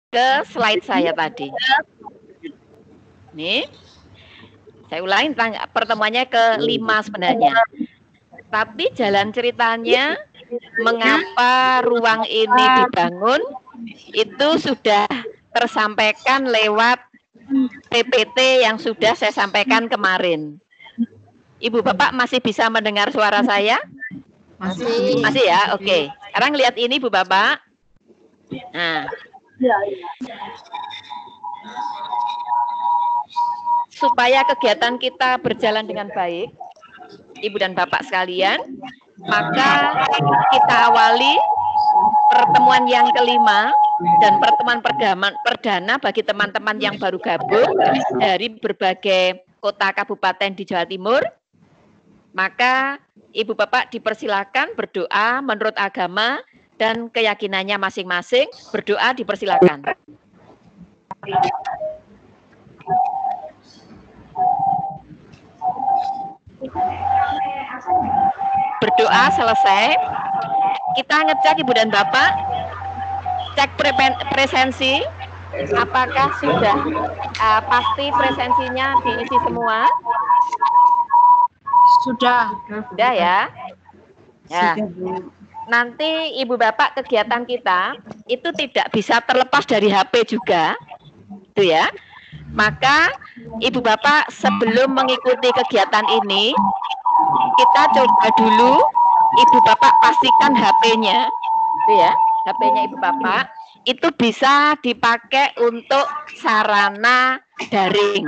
ke slide saya tadi. Nih, saya ulangi pertemuannya ke-5 sebenarnya. Tapi jalan ceritanya mengapa ruang ini dibangun itu sudah tersampaikan lewat PPT yang sudah saya sampaikan kemarin. Ibu Bapak masih bisa mendengar suara saya? Masih ya? Oke. Sekarang lihat ini Bu Bapak. Nah. Supaya kegiatan kita berjalan dengan baik, Ibu dan Bapak sekalian, maka kita awali pertemuan yang kelima dan pertemuan perdana bagi teman-teman yang baru gabung dari berbagai kota kabupaten di Jawa Timur. Maka Ibu Bapak dipersilakan berdoa menurut agama dan keyakinannya masing-masing. Berdoa dipersilakan. Berdoa selesai, kita ngecek Ibu dan Bapak, cek presensi, apakah sudah pasti presensinya diisi semua? Sudah ya. Ya. Nanti Ibu Bapak kegiatan kita itu tidak bisa terlepas dari HP juga, itu ya. Maka Ibu Bapak sebelum mengikuti kegiatan ini, kita coba dulu Ibu Bapak pastikan HP-nya, itu ya, HP-nya Ibu Bapak itu bisa dipakai untuk sarana daring,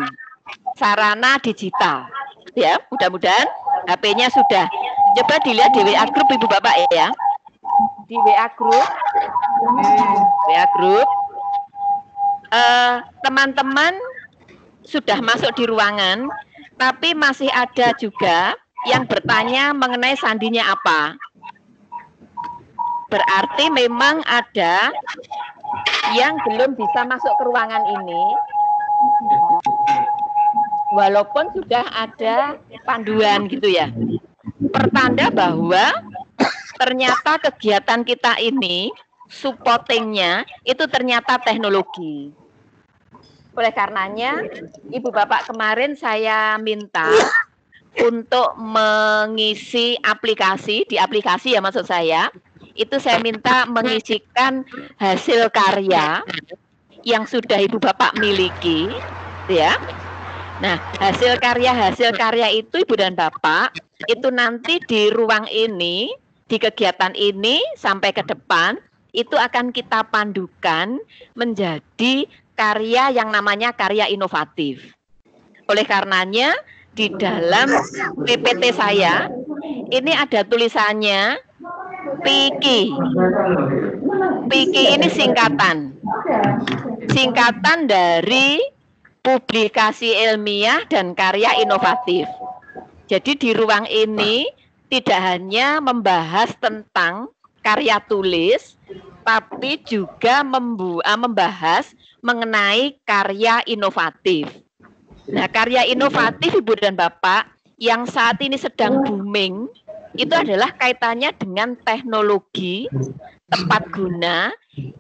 sarana digital, ya. Mudah-mudahan HP-nya sudah. Coba dilihat di WA Group Ibu Bapak ya, di WA Group, teman-teman sudah masuk di ruangan, tapi masih ada juga yang bertanya mengenai sandinya apa. Berarti memang ada yang belum bisa masuk ke ruangan ini, walaupun sudah ada panduan gitu ya. Pertanda bahwa ternyata kegiatan kita ini supportingnya itu ternyata teknologi. Oleh karenanya, Ibu Bapak kemarin saya minta untuk mengisi aplikasi, di aplikasi ya maksud saya, itu saya minta mengisikan hasil karya yang sudah Ibu Bapak miliki, ya. Nah, hasil karya itu Ibu dan Bapak, itu nanti di ruang ini, di kegiatan ini sampai ke depan, itu akan kita pandukan menjadi karya yang namanya karya inovatif. Oleh karenanya, di dalam PPT saya, ini ada tulisannya PIKI. PIKI ini singkatan. Singkatan dari publikasi ilmiah dan karya inovatif. Jadi di ruang ini tidak hanya membahas tentang karya tulis, tapi juga membahas mengenai karya inovatif. Nah, karya inovatif Ibu dan Bapak yang saat ini sedang booming itu adalah kaitannya dengan teknologi tepat guna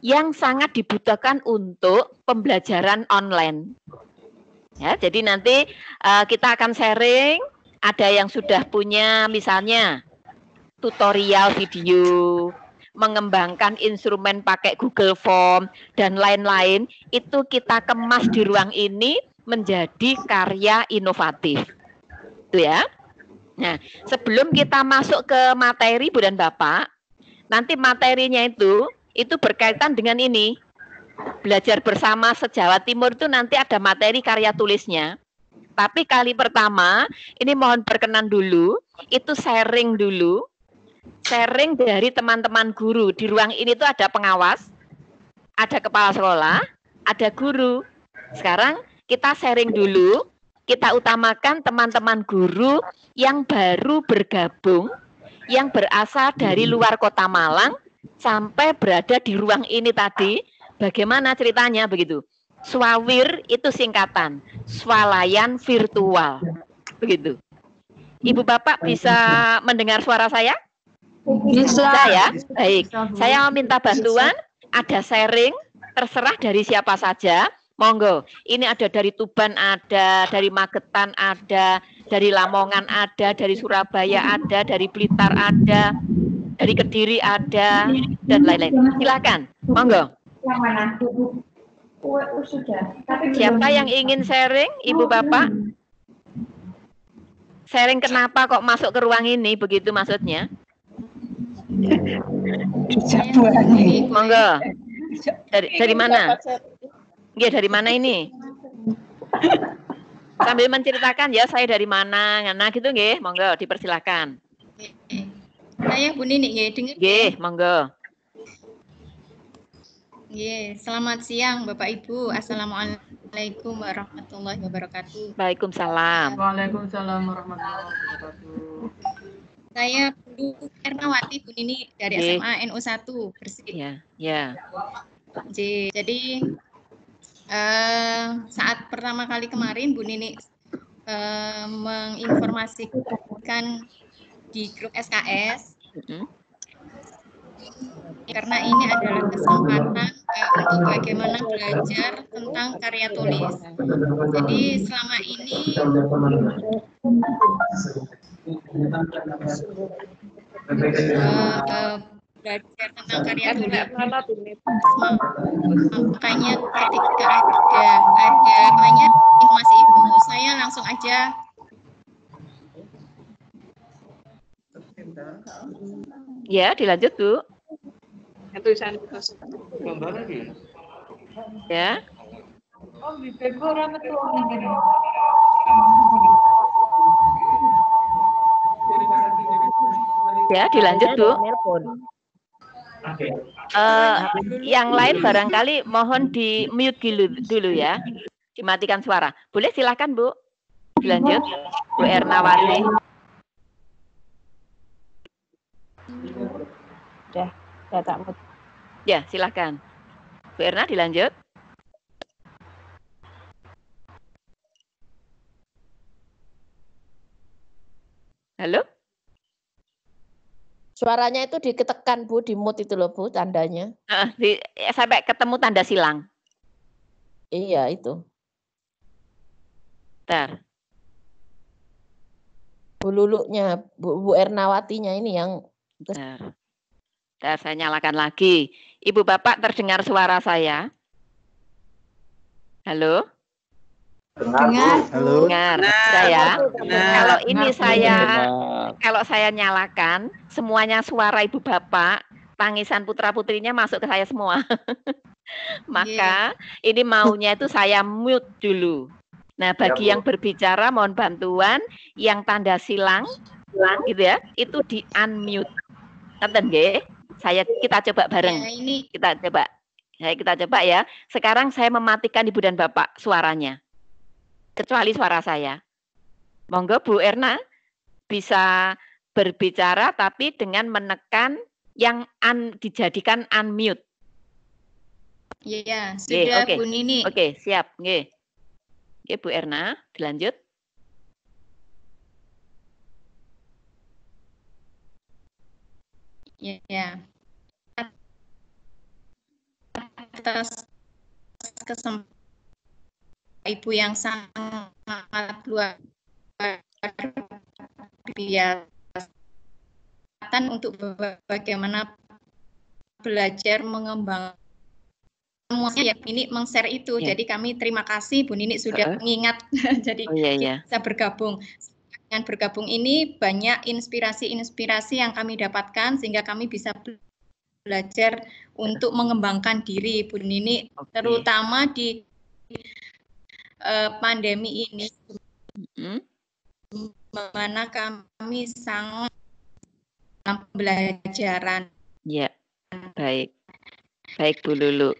yang sangat dibutuhkan untuk pembelajaran online. Ya, jadi nanti kita akan sharing, ada yang sudah punya misalnya tutorial video, mengembangkan instrumen pakai Google Form dan lain-lain, itu kita kemas di ruang ini menjadi karya inovatif. Itu ya. Nah, sebelum kita masuk ke materi Bu dan Bapak, nanti materinya itu berkaitan dengan ini. Belajar bersama se-Jawa Timur itu nanti ada materi karya tulisnya. Tapi kali pertama, ini mohon berkenan dulu, itu sharing dulu. Sharing dari teman-teman guru. Di ruang ini tuh ada pengawas, ada kepala sekolah, ada guru. Sekarang kita sharing dulu, kita utamakan teman-teman guru yang baru bergabung, yang berasal dari luar kota Malang, sampai berada di ruang ini tadi. Bagaimana ceritanya begitu? Swawir itu singkatan, swalayan virtual. Begitu. Ibu Bapak bisa mendengar suara saya? Bisa ya? Baik. Saya minta bantuan, ada sharing, terserah dari siapa saja. Monggo, ini ada dari Tuban ada, dari Magetan ada, dari Lamongan ada, dari Surabaya ada, dari Blitar ada, dari Kediri ada, dan lain-lain. Silakan, monggo. Yang mana? Sudah. Siapa yang ingin sharing, Ibu Bapak? Sharing kenapa kok masuk ke ruang ini, begitu maksudnya? Monggo. Dari mana? Ya, dari mana ini? Sambil menceritakan ya saya dari mana, ngana gitu nggih, monggo dipersilakan. Saya Bu Nini nggih, dengar. Nggih, monggo. Nggih, selamat siang Bapak Ibu. Assalamualaikum warahmatullahi wabarakatuh. Waalaikumsalam. Waalaikumsalam warahmatullahi wabarakatuh. Saya Bu Ernawati Bu Nini dari SMA NU 1 Gresik. Ya, ya. Jadi saat pertama kali kemarin Bu Nini menginformasikan di grup SKS, karena ini adalah kesempatan untuk bagaimana belajar tentang karya tulis. Jadi selama ini belajar tentang karya tulis. Makanya ketika ada banyak informasi itu, saya langsung aja ya, dilanjut Bu. Tulisan gambar lagi. Ya. Oh, di orang itu. Ya, dilanjut Bu. Yang lain barangkali mohon di mute dulu ya, dimatikan suara. Boleh silakan Bu, dilanjut Bu Ernawati. Ya tak mute. Ya, silakan Bu Erna, dilanjut. Halo? Suaranya itu diketekan Bu, di mute itu loh Bu, tandanya. Sampai ketemu tanda silang. Iya, itu. Bentar. Bu Lulunya, Bu Ernawatinya ini yang... Bentar, saya nyalakan lagi. Ibu Bapak terdengar suara saya? Halo? dengar. Halo. Dengar. Saya. Kalau ini kalau saya nyalakan, semuanya suara Ibu Bapak, tangisan putra-putrinya masuk ke saya semua. Maka ini maunya itu saya mute dulu. Nah, bagi yang berbicara mohon bantuan, yang tanda silang gitu ya, itu di unmute. Ngerti nggih? Kita coba bareng. Ya, ini Kita coba ya. Sekarang saya mematikan Ibu dan Bapak suaranya. Kecuali suara saya. Monggo Bu Erna bisa berbicara tapi dengan menekan yang dijadikan unmute. ya sudah okay. Bu Nini. Oke, siap, nggih. Oke, Bu Erna, dilanjut. Ya. Atas kesempatan Ibu yang sangat luar biasa untuk bagaimana belajar mengembangkan semuanya ini meng-share itu. Jadi kami terima kasih Bu Nini sudah mengingat. Jadi bisa bergabung. Dengan bergabung ini banyak inspirasi-inspirasi yang kami dapatkan sehingga kami bisa belajar untuk mengembangkan diri Bu Nini, terutama di pandemi ini, mana kami sangat dalam pembelajaran. Ya, baik Bu Lulu.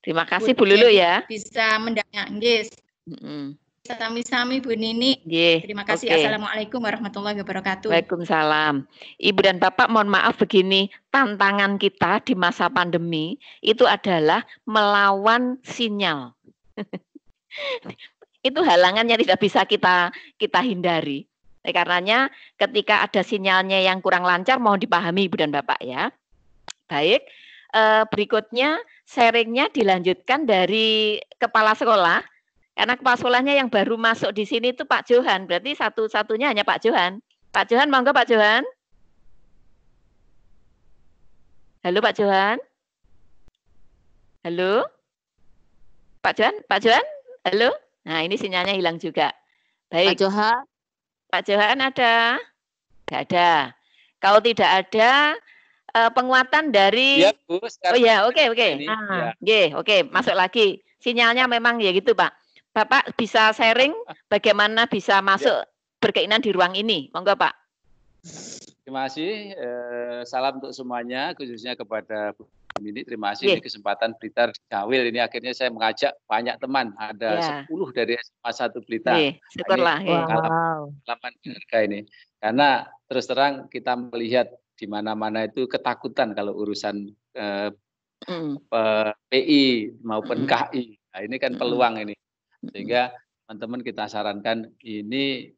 Terima kasih Bu Lulu ya. Bisa mendengar, sami-sami Bu Nini. Terima kasih. Assalamualaikum warahmatullahi wabarakatuh. Waalaikumsalam. Ibu dan Bapak mohon maaf begini, tantangan kita di masa pandemi itu adalah melawan sinyal. Itu halangan yang tidak bisa kita hindari. Karenanya ketika ada sinyalnya yang kurang lancar mohon dipahami Ibu dan Bapak ya. Baik, berikutnya sharingnya dilanjutkan dari kepala sekolah, karena kepala sekolahnya yang baru masuk di sini itu Pak Johan, berarti satu-satunya hanya Pak Johan. Pak Johan, monggo Pak Johan. Halo Pak Johan. Halo. Pak Johan, halo. Nah ini sinyalnya hilang juga. Baik. Pak Johan. Pak Johan ada? Tidak ada. Kalau tidak ada penguatan dari. Ya, Bu, oh ya, oke. Oke, masuk lagi. Sinyalnya memang ya gitu Pak. Bapak bisa sharing bagaimana bisa masuk berkeinginan di ruang ini. Monggo Pak. Terima kasih. Salam untuk semuanya, khususnya kepada Bu Nini. Terima kasih ini kesempatan Blitar Gawil. Ini akhirnya saya mengajak banyak teman. Ada 10 dari SMA 1 Blitar. Syukurlah. Pengalaman berharga ini. Karena terus terang kita melihat di mana-mana itu ketakutan kalau urusan PI maupun KI. Nah, ini kan peluang ini. Sehingga teman-teman kita sarankan ini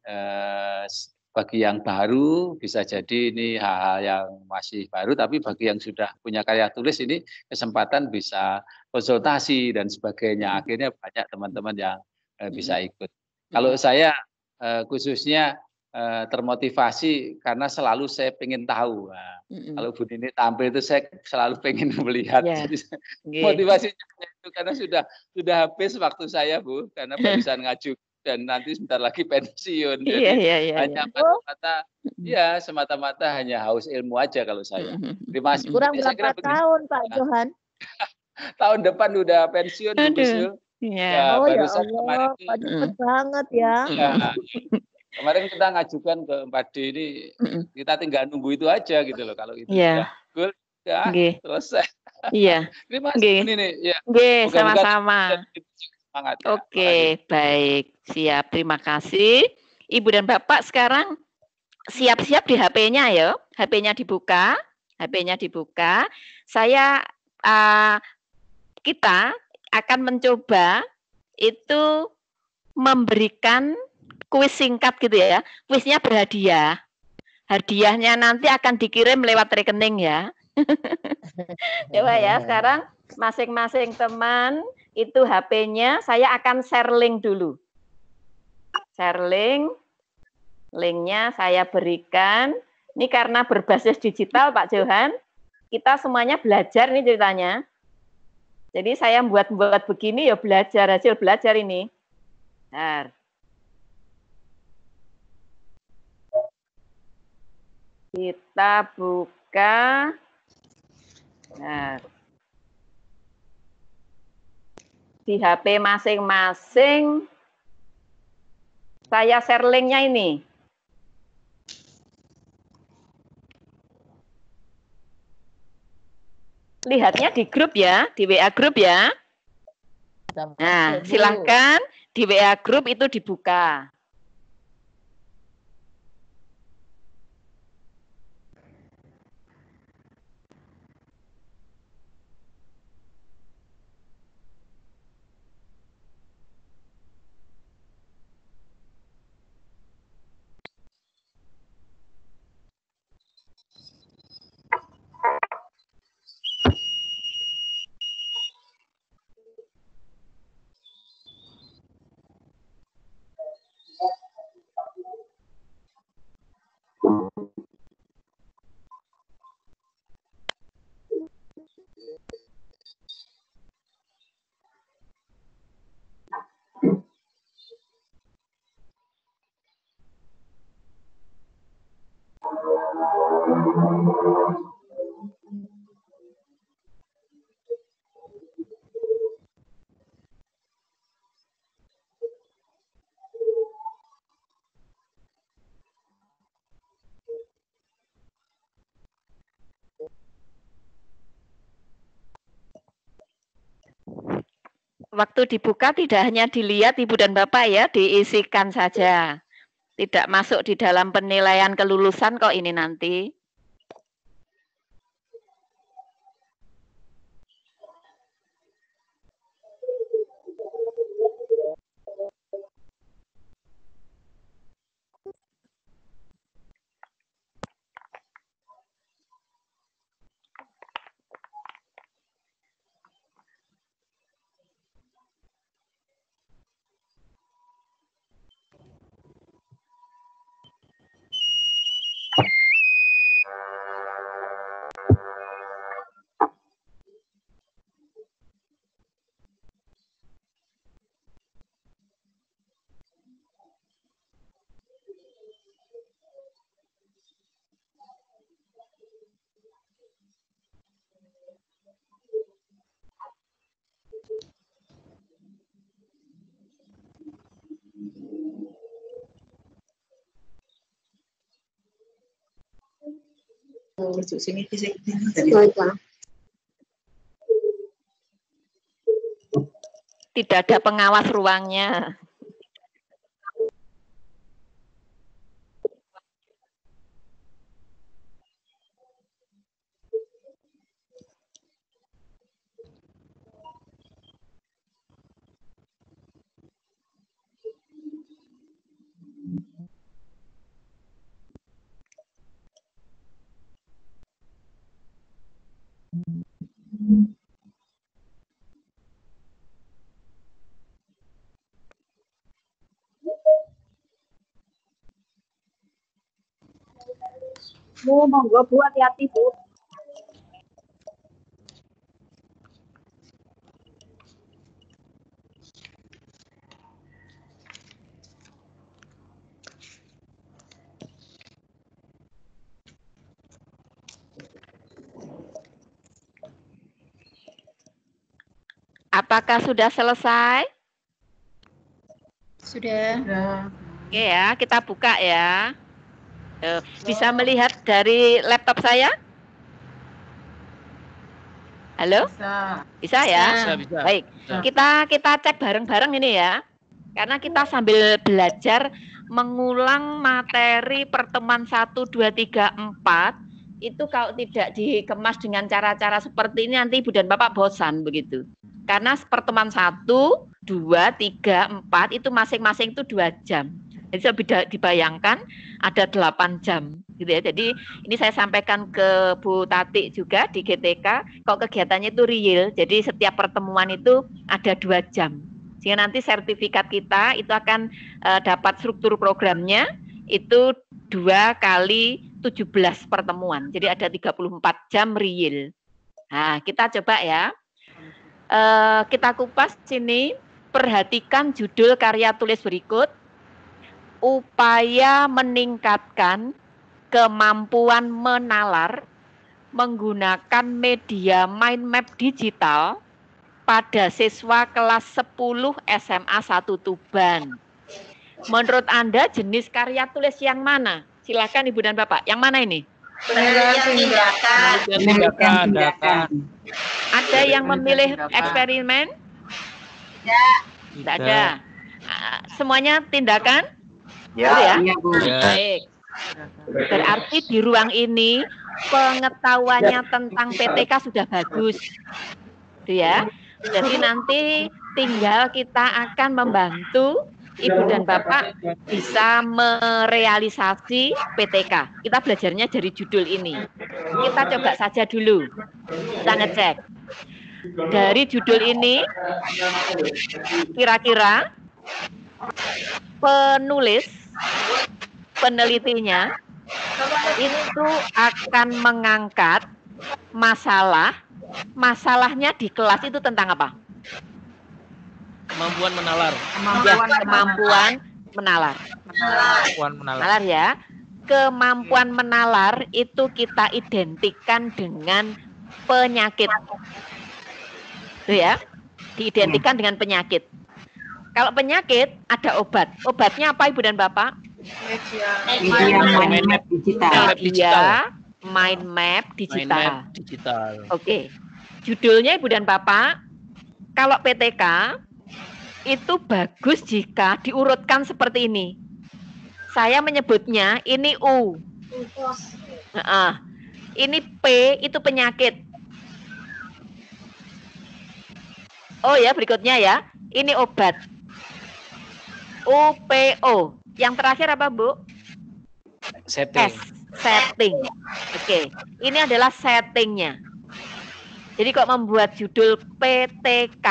bagi yang baru bisa jadi ini hal-hal yang masih baru, tapi bagi yang sudah punya karya tulis ini kesempatan bisa konsultasi dan sebagainya. Akhirnya banyak teman-teman yang bisa ikut. Kalau saya khususnya termotivasi karena selalu saya pengen tahu. Nah, kalau Bu Nini tampil itu saya selalu pengen melihat. Jadi motivasinya itu karena sudah habis waktu saya Bu, karena barusan ngajukan dan nanti sebentar lagi pensiun. Jadi hanya semata-mata hanya haus ilmu aja kalau saya. Terima kasih. Kurang berapa tahun Pak Johan? Tahun depan udah pensiun Bu Gusul. Ya, ya Allah, cepet banget ya. Kemarin kita ngajukan ke 4D ini, kita tinggal nunggu itu aja gitu loh. Kalau itu sudah selesai. Iya. Terima kasih ini. Ya. Sama-sama. Oke, baik. Siap, terima kasih. Ibu dan Bapak sekarang siap-siap di HP-nya ya. HP-nya dibuka. Kita akan mencoba itu memberikan kuis singkat gitu ya. Kuisnya berhadiah. Hadiahnya nanti akan dikirim lewat rekening ya. Coba ya, sekarang masing-masing teman itu HP-nya saya akan share link dulu. Share link. Linknya saya berikan. Ini karena berbasis digital Pak Johan, kita semuanya belajar nih ceritanya. Jadi saya buat begini ya belajar, hasil belajar ini. Bentar. Kita buka. Nah, di HP masing-masing saya share linknya ini. Lihatnya di grup ya, di WA grup ya. Nah, silahkan di WA grup itu dibuka. Waktu dibuka tidak hanya dilihat Ibu dan Bapak ya, diisikan saja. Tidak masuk di dalam penilaian kelulusan kok ini nanti. Tidak ada pengawas ruangnya. Bu, monggo Bu, hati-hati Bu. Apakah sudah selesai? Sudah. Oke ya, kita buka ya. Bisa melihat dari laptop saya? Halo? Bisa ya? Bisa. Baik, kita cek bareng-bareng ini ya. Karena kita sambil belajar mengulang materi pertemuan 1, 2, 3, 4. Itu kalau tidak dikemas dengan cara-cara seperti ini nanti Ibu dan Bapak bosan begitu. Karena pertemuan 1, 2, 3, 4 itu masing-masing itu 2 jam. Jadi bisa dibayangkan ada 8 jam gitu ya. Jadi ini saya sampaikan ke Bu Tati juga di GTK, kalau kegiatannya itu real. Jadi setiap pertemuan itu ada 2 jam. Sehingga nanti sertifikat kita itu akan dapat struktur programnya itu 2 kali 17 pertemuan. Jadi ada 34 jam real. Nah, kita coba ya. Kita kupas sini, perhatikan judul karya tulis berikut. Upaya meningkatkan kemampuan menalar menggunakan media mind map digital pada siswa kelas 10 SMA 1 Tuban. Menurut Anda jenis karya tulis yang mana? Silakan Ibu dan Bapak. Yang mana ini? Tindakan. Ada yang memilih eksperimen? Tidak ada. Semuanya tindakan? Ya. Baik. Berarti di ruang ini pengetahuannya tentang PTK sudah bagus. Gitu ya. Jadi nanti tinggal kita akan membantu Ibu dan Bapak bisa merealisasi PTK. Kita belajarnya dari judul ini. Kita coba saja dulu. Kita ngecek. Dari judul ini, kira-kira penulis, penelitinya, itu akan mengangkat masalahnya di kelas itu tentang apa? Kemampuan menalar. Kemampuan menalar. Menalar ya. Kemampuan menalar itu kita identikan dengan penyakit. Itu ya. Diidentikan dengan penyakit. Kalau penyakit ada obat. Obatnya apa Ibu dan Bapak? Media mind map digital. Oke. Judulnya Ibu dan Bapak, kalau PTK itu bagus jika diurutkan seperti ini. Saya menyebutnya ini U. Ini P itu penyakit. Oh ya, berikutnya ya. Ini obat. UPO. Yang terakhir apa, Bu? Setting. Setting. Oke. Ini adalah settingnya. Jadi kok membuat judul PTK,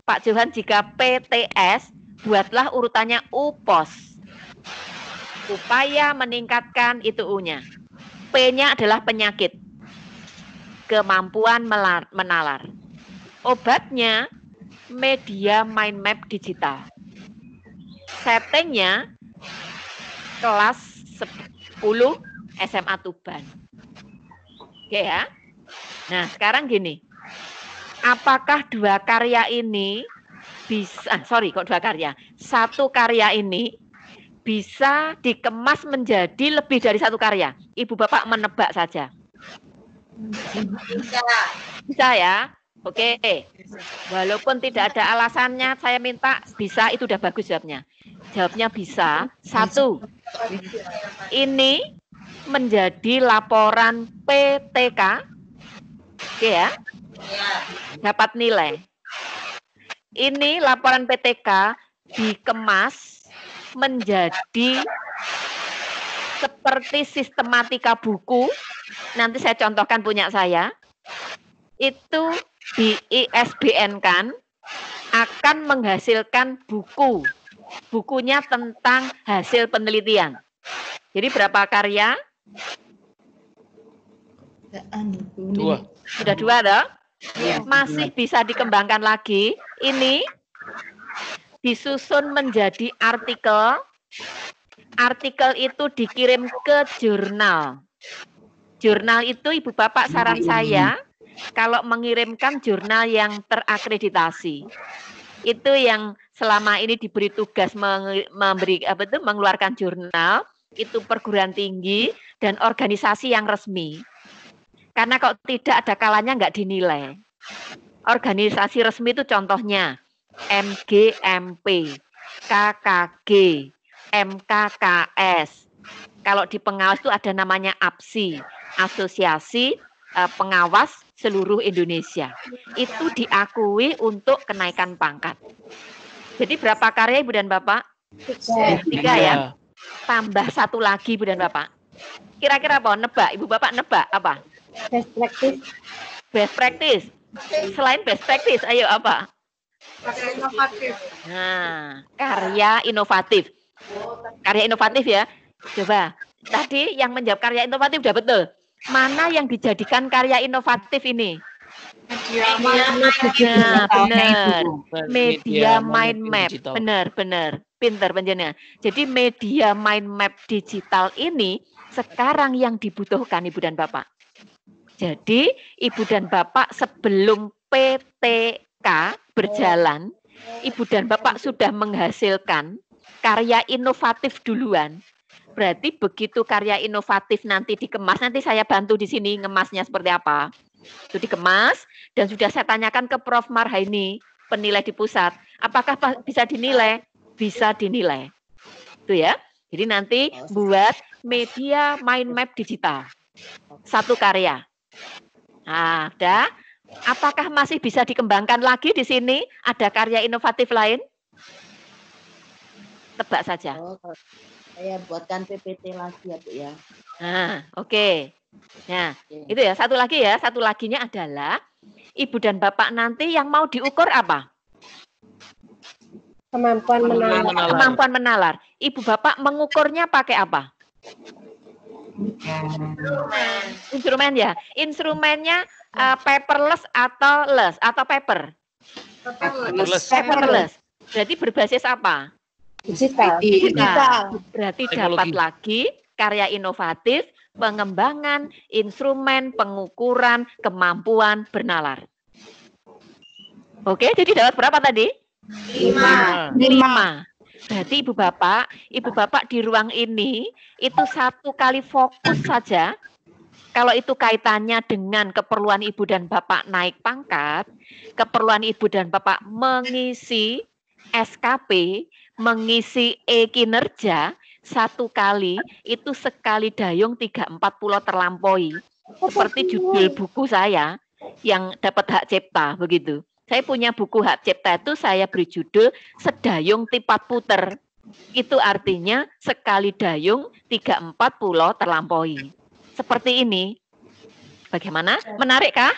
Pak Johan, jika PTS, buatlah urutannya UPOS. Upaya meningkatkan itu U-nya. P-nya adalah penyakit. Kemampuan menalar. Obatnya media mind map digital. Settingnya kelas 10 SMA Tuban. Oke ya. Nah, sekarang gini. Apakah dua karya ini bisa, satu karya ini bisa dikemas menjadi lebih dari satu karya? Ibu Bapak menebak saja. Bisa ya? Oke. Walaupun tidak ada alasannya, saya minta bisa, itu udah bagus jawabnya. Jawabnya bisa. 1. Ini menjadi laporan PTK. Oke ya? Dapat nilai. Ini laporan PTK dikemas menjadi seperti sistematika buku. Nanti saya contohkan punya saya. Itu di ISBN-kan akan menghasilkan buku. Bukunya tentang hasil penelitian. Jadi berapa karya? 2. Sudah 2 toh? Masih bisa dikembangkan lagi. Ini disusun menjadi artikel. Artikel itu dikirim ke jurnal. Jurnal itu Ibu Bapak saran saya kalau mengirimkan jurnal yang terakreditasi. Itu yang selama ini diberi tugas mengeluarkan jurnal, itu perguruan tinggi dan organisasi yang resmi. Karena kalau tidak ada kalanya nggak dinilai. Organisasi resmi itu contohnya MGMP, KKG, MKKS. Kalau di pengawas itu ada namanya APSI, Asosiasi Pengawas Seluruh Indonesia. Itu diakui untuk kenaikan pangkat. Jadi berapa karya Ibu dan Bapak? 3 ya. Tambah 1 lagi Ibu dan Bapak. Kira-kira apa? Nebak. Ibu Bapak nebak apa? Best practice. Best practice. Selain best practice, ayo apa? Karya inovatif. Nah, karya inovatif. Karya inovatif ya. Coba. Tadi yang menjawab karya inovatif udah betul. Mana yang dijadikan karya inovatif ini? Nah, benar. Media mind map. Benar. Pinter penjenengan. Jadi media mind map digital ini sekarang yang dibutuhkan Ibu dan Bapak. Jadi Ibu dan Bapak sebelum PTK berjalan, Ibu dan Bapak sudah menghasilkan karya inovatif duluan. Berarti begitu karya inovatif nanti dikemas, nanti saya bantu di sini ngemasnya seperti apa. Itu dikemas dan sudah saya tanyakan ke Prof. Marhaini, penilai di pusat, apakah bisa dinilai? Bisa dinilai. Itu ya. Jadi nanti buat media mind map digital. 1 karya. Nah, ada. Apakah masih bisa dikembangkan lagi di sini? Ada karya inovatif lain? Tebak saja. Saya buatkan PPT lagi ya Bu ya. Nah, oke. Nah, itu ya. 1 lagi ya. 1 laginya adalah Ibu dan Bapak nanti yang mau diukur apa? Kemampuan menalar. Kemampuan menalar. Ibu Bapak mengukurnya pakai apa? Instrumen ya. Instrumennya paperless atau less atau paper? Paperless. Berarti berbasis apa? Digital. Berarti Teknologi. dapat lagi karya inovatif, pengembangan instrumen, pengukuran, kemampuan bernalar. Oke, jadi dapat berapa tadi? 5. Berarti Ibu Bapak di ruang ini itu 1 kali fokus saja. Kalau itu kaitannya dengan keperluan Ibu dan Bapak naik pangkat, keperluan Ibu dan Bapak mengisi SKP, mengisi e-kinerja, 1 kali, itu sekali dayung 3-4 pulau terlampaui. Seperti judul buku saya yang dapat hak cipta, begitu. Saya punya buku hak cipta itu saya beri judul Sedayung Tipat Puter. Itu artinya sekali dayung 3-4 pulau terlampaui. Seperti ini. Bagaimana? Menarik kah?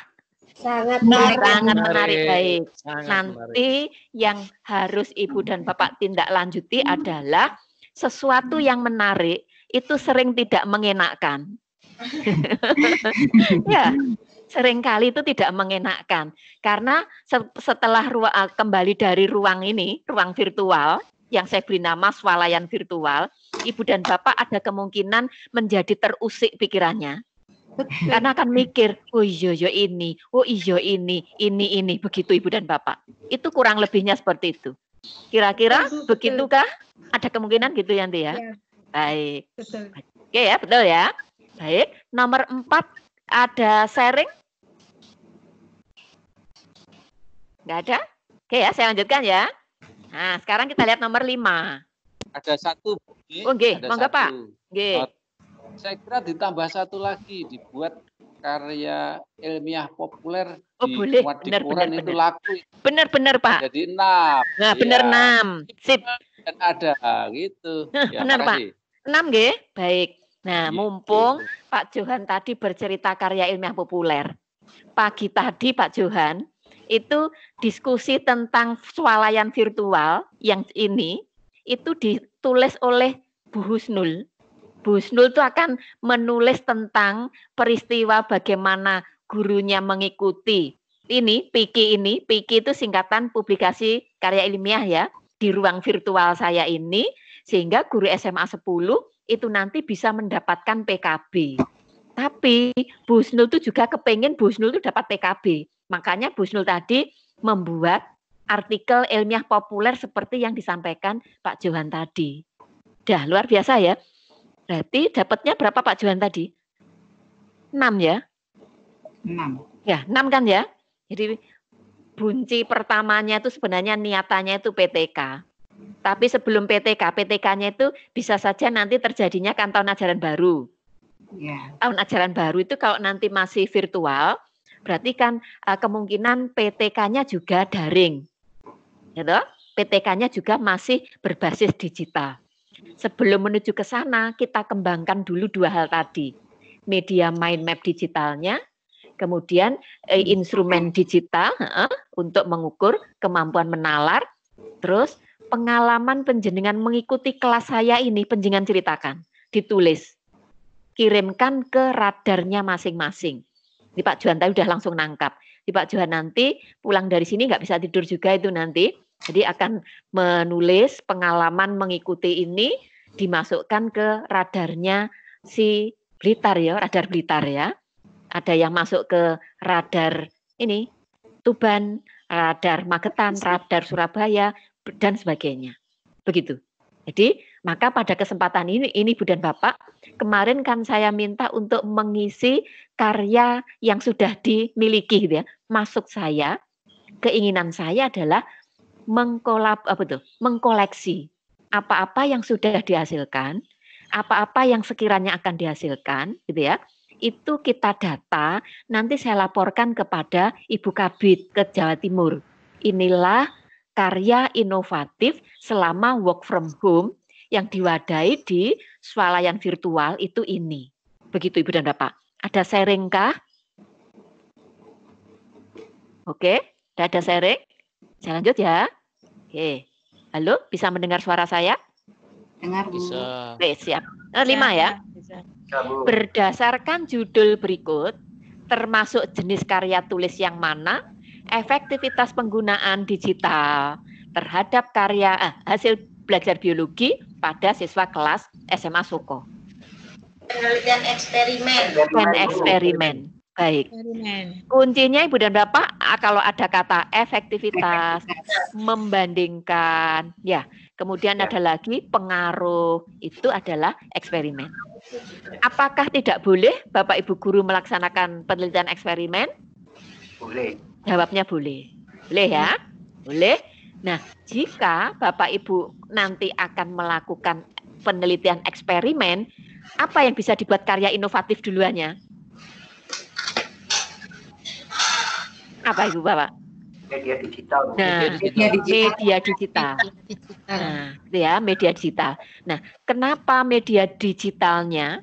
Sangat menarik. Baik. Sangat Nanti yang harus Ibu dan Bapak tindak lanjuti adalah sesuatu yang menarik itu sering tidak mengenakkan. Ya, seringkali itu tidak mengenakkan. Karena setelah kembali dari ruang ini, ruang virtual, yang saya beri nama swalayan virtual, Ibu dan Bapak ada kemungkinan menjadi terusik pikirannya. Karena akan mikir, oh iya ini, begitu Ibu dan Bapak. Itu kurang lebihnya seperti itu. Kira-kira begitukah? Ada kemungkinan gitu Yanti ya? Baik. Oke ya, betul ya. Baik, nomor 4 Ada sharing? Nggak ada? Oke ya, saya lanjutkan ya. Nah, sekarang kita lihat nomor 5. Ada satu. Oh, nggih, monggo Pak. Nggih. Saya kira ditambah satu lagi, dibuat karya ilmiah populer boleh. dimuat di Benar, koran benar, itu benar. laku. Benar Pak. Jadi 6. Nah, benar 6. Sip. Dan ada gitu. Ya, benar Pak. 6 nggih. Baik. Nah, Gitu. mumpung Pak Johan tadi bercerita karya ilmiah populer. Pagi tadi Pak Johan itu diskusi tentang swalayan virtual yang ini itu ditulis oleh Bu Husnul. Bu Husnul itu akan menulis tentang peristiwa bagaimana gurunya mengikuti ini, PIKI itu singkatan publikasi karya ilmiah ya, di ruang virtual saya ini, sehingga guru SMA 10 itu nanti bisa mendapatkan PKB. Tapi Bu Husnul itu juga kepengen Bu Husnul itu dapat PKB. Makanya Bu Husnul tadi membuat artikel ilmiah populer seperti yang disampaikan Pak Johan tadi. Dah, luar biasa ya. Berarti dapatnya berapa Pak Johan tadi? 6 ya? 6. Ya, 6 kan ya? Jadi bunci pertamanya itu sebenarnya niatannya itu PTK. Tapi sebelum PTK-nya itu bisa saja nanti terjadinya kan tahun ajaran baru. Ya. Tahun ajaran baru itu kalau nanti masih virtual, berarti kan kemungkinan PTK-nya juga daring. Gitu? PTK-nya juga masih berbasis digital. Sebelum menuju ke sana, kita kembangkan dulu 2 hal tadi. Media mind map digitalnya, kemudian instrumen digital untuk mengukur kemampuan menalar, terus pengalaman penjenengan mengikuti kelas saya ini, penjenengan ceritakan, ditulis, kirimkan ke radarnya masing-masing. Di Pak Johan tadi udah langsung nangkap. Di Pak Johan nanti pulang dari sini nggak bisa tidur juga itu nanti. Jadi akan menulis pengalaman mengikuti ini dimasukkan ke radarnya si Blitar ya, radar Blitar ya. Ada yang masuk ke radar ini Tuban, radar Magetan, radar Surabaya dan sebagainya. Begitu. Jadi maka pada kesempatan ini Bu dan Bapak, kemarin kan saya minta untuk mengisi karya yang sudah dimiliki gitu ya. Masuk saya, keinginan saya adalah mengkoleksi apa-apa yang sudah dihasilkan, apa-apa yang sekiranya akan dihasilkan, gitu ya. Itu kita data, nanti saya laporkan kepada Ibu Kabid ke Jawa Timur. Inilah karya inovatif selama work from home yang diwadahi di swalayan virtual itu ini. Begitu Ibu dan Bapak. Ada sharing kah? Oke, ada sharing? Saya lanjut ya. Oke. Halo, bisa mendengar suara saya? Dengar, Bu. Bisa. Oke, siap. 5 ya. Berdasarkan judul berikut, termasuk jenis karya tulis yang mana, efektivitas penggunaan digital terhadap karya hasil belajar biologi pada siswa kelas SMA Soko. Penelitian eksperimen. Dan eksperimen. Baik. Kuncinya Ibu dan Bapak kalau ada kata efektivitas, membandingkan, ya. Kemudian ada lagi pengaruh, itu adalah eksperimen. Apakah tidak boleh Bapak Ibu guru melaksanakan penelitian eksperimen? Boleh. Jawabnya boleh. Boleh ya? Boleh. Nah, jika Bapak Ibu nanti akan melakukan penelitian eksperimen, apa yang bisa dibuat karya inovatif duluannya? Apa Ibu Bapak? Media digital. Nah, media digital. Nah, ya, media digital. Nah, kenapa media digitalnya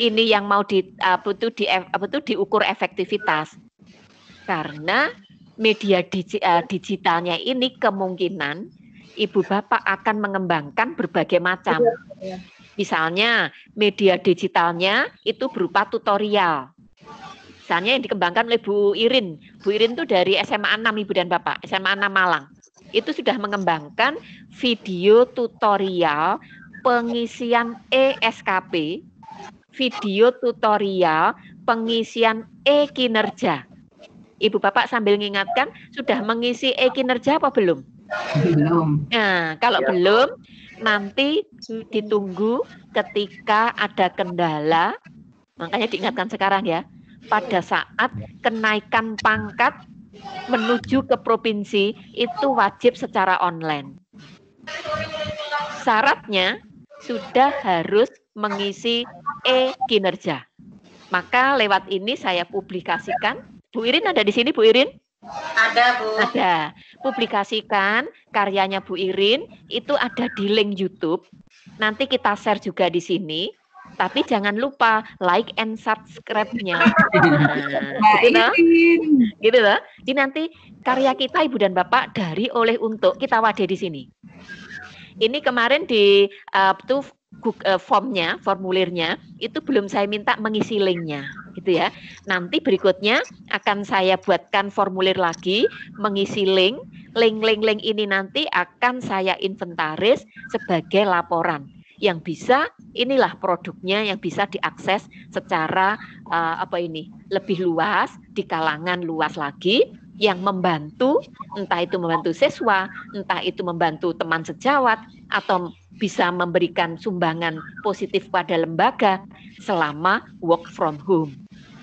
ini yang mau diukur efektivitas? Karena media digitalnya ini kemungkinan Ibu Bapak akan mengembangkan berbagai macam. Misalnya media digitalnya itu berupa tutorial. Misalnya yang dikembangkan oleh Bu Irin. Bu Irin itu dari SMA 6 Ibu dan Bapak, SMA 6 Malang. Itu sudah mengembangkan video tutorial pengisian ESKP, video tutorial pengisian e-kinerja. Ibu Bapak sambil mengingatkan, sudah mengisi e-kinerja apa belum? Belum. Nah, kalau belum, nanti ditunggu ketika ada kendala, makanya diingatkan sekarang ya, pada saat kenaikan pangkat menuju ke provinsi itu wajib secara online. Syaratnya sudah harus mengisi e-kinerja. Maka lewat ini saya publikasikan. Bu Irin ada di sini, Bu Irin? Ada, Bu. Ada. Publikasikan karyanya Bu Irin, itu ada di link YouTube. Nanti kita share juga di sini. Tapi jangan lupa like and subscribe-nya. Gitu loh. Jadi nanti karya kita Ibu dan Bapak dari oleh untuk kita wadah di sini. Ini kemarin di formulirnya itu belum saya minta mengisi linknya, gitu ya. Nanti berikutnya akan saya buatkan formulir lagi, mengisi link ini nanti akan saya inventaris sebagai laporan yang bisa, inilah produknya yang bisa diakses secara lebih luas, di kalangan luas lagi, yang membantu, entah itu membantu siswa, entah itu membantu teman sejawat, atau bisa memberikan sumbangan positif pada lembaga selama work from home.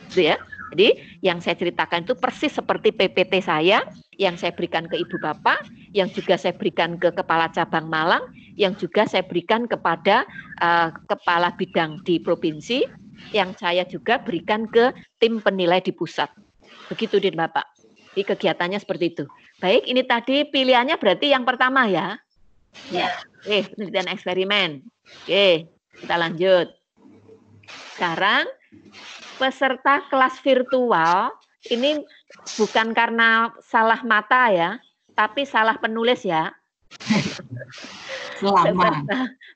Gitu ya. Jadi yang saya ceritakan itu persis seperti PPT saya, yang saya berikan ke Ibu Bapak, yang juga saya berikan ke Kepala Cabang Malang, yang juga saya berikan kepada Kepala Bidang di Provinsi, yang saya juga berikan ke tim penilai di pusat. Begitu Din Bapak. Jadi kegiatannya seperti itu. Baik, ini tadi pilihannya berarti yang pertama ya. Ya. Penelitian eksperimen. Oke, kita lanjut. Sekarang peserta kelas virtual ini bukan karena salah mata ya, tapi salah penulis ya.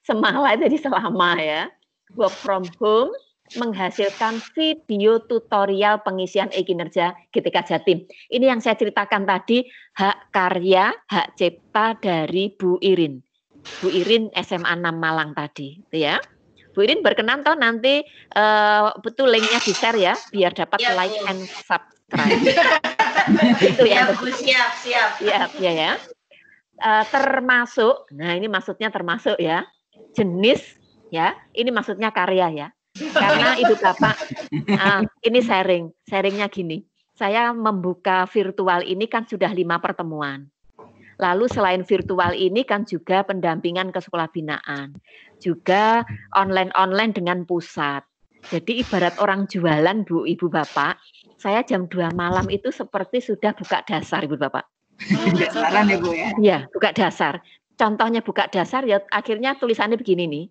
Selama jadi selama ya. Work from home menghasilkan video tutorial pengisian e-kinerja GTK Jatim. Ini yang saya ceritakan tadi, hak karya, hak cipta dari Bu Irin. Bu Irin SMA 6 Malang tadi, ya. Bu Irin berkenan toh nanti betul linknya di-share ya, biar dapat ya, like Bu. And subscribe. Itu ya, Bu. Siap. Ya. Termasuk, nah ini maksudnya termasuk ya, jenis ya, ini maksudnya karya ya. Karena Ibu Bapak, ini sharingnya gini, saya membuka virtual ini kan sudah 5 pertemuan. Lalu selain virtual ini kan juga pendampingan ke sekolah binaan, juga online dengan pusat. Jadi ibarat orang jualan Bu Ibu Bapak, saya jam 2 malam itu seperti sudah buka dasar Ibu Bapak. Dasaran ya Bu ya? Iya, buka dasar. Contohnya buka dasar ya akhirnya tulisannya begini nih,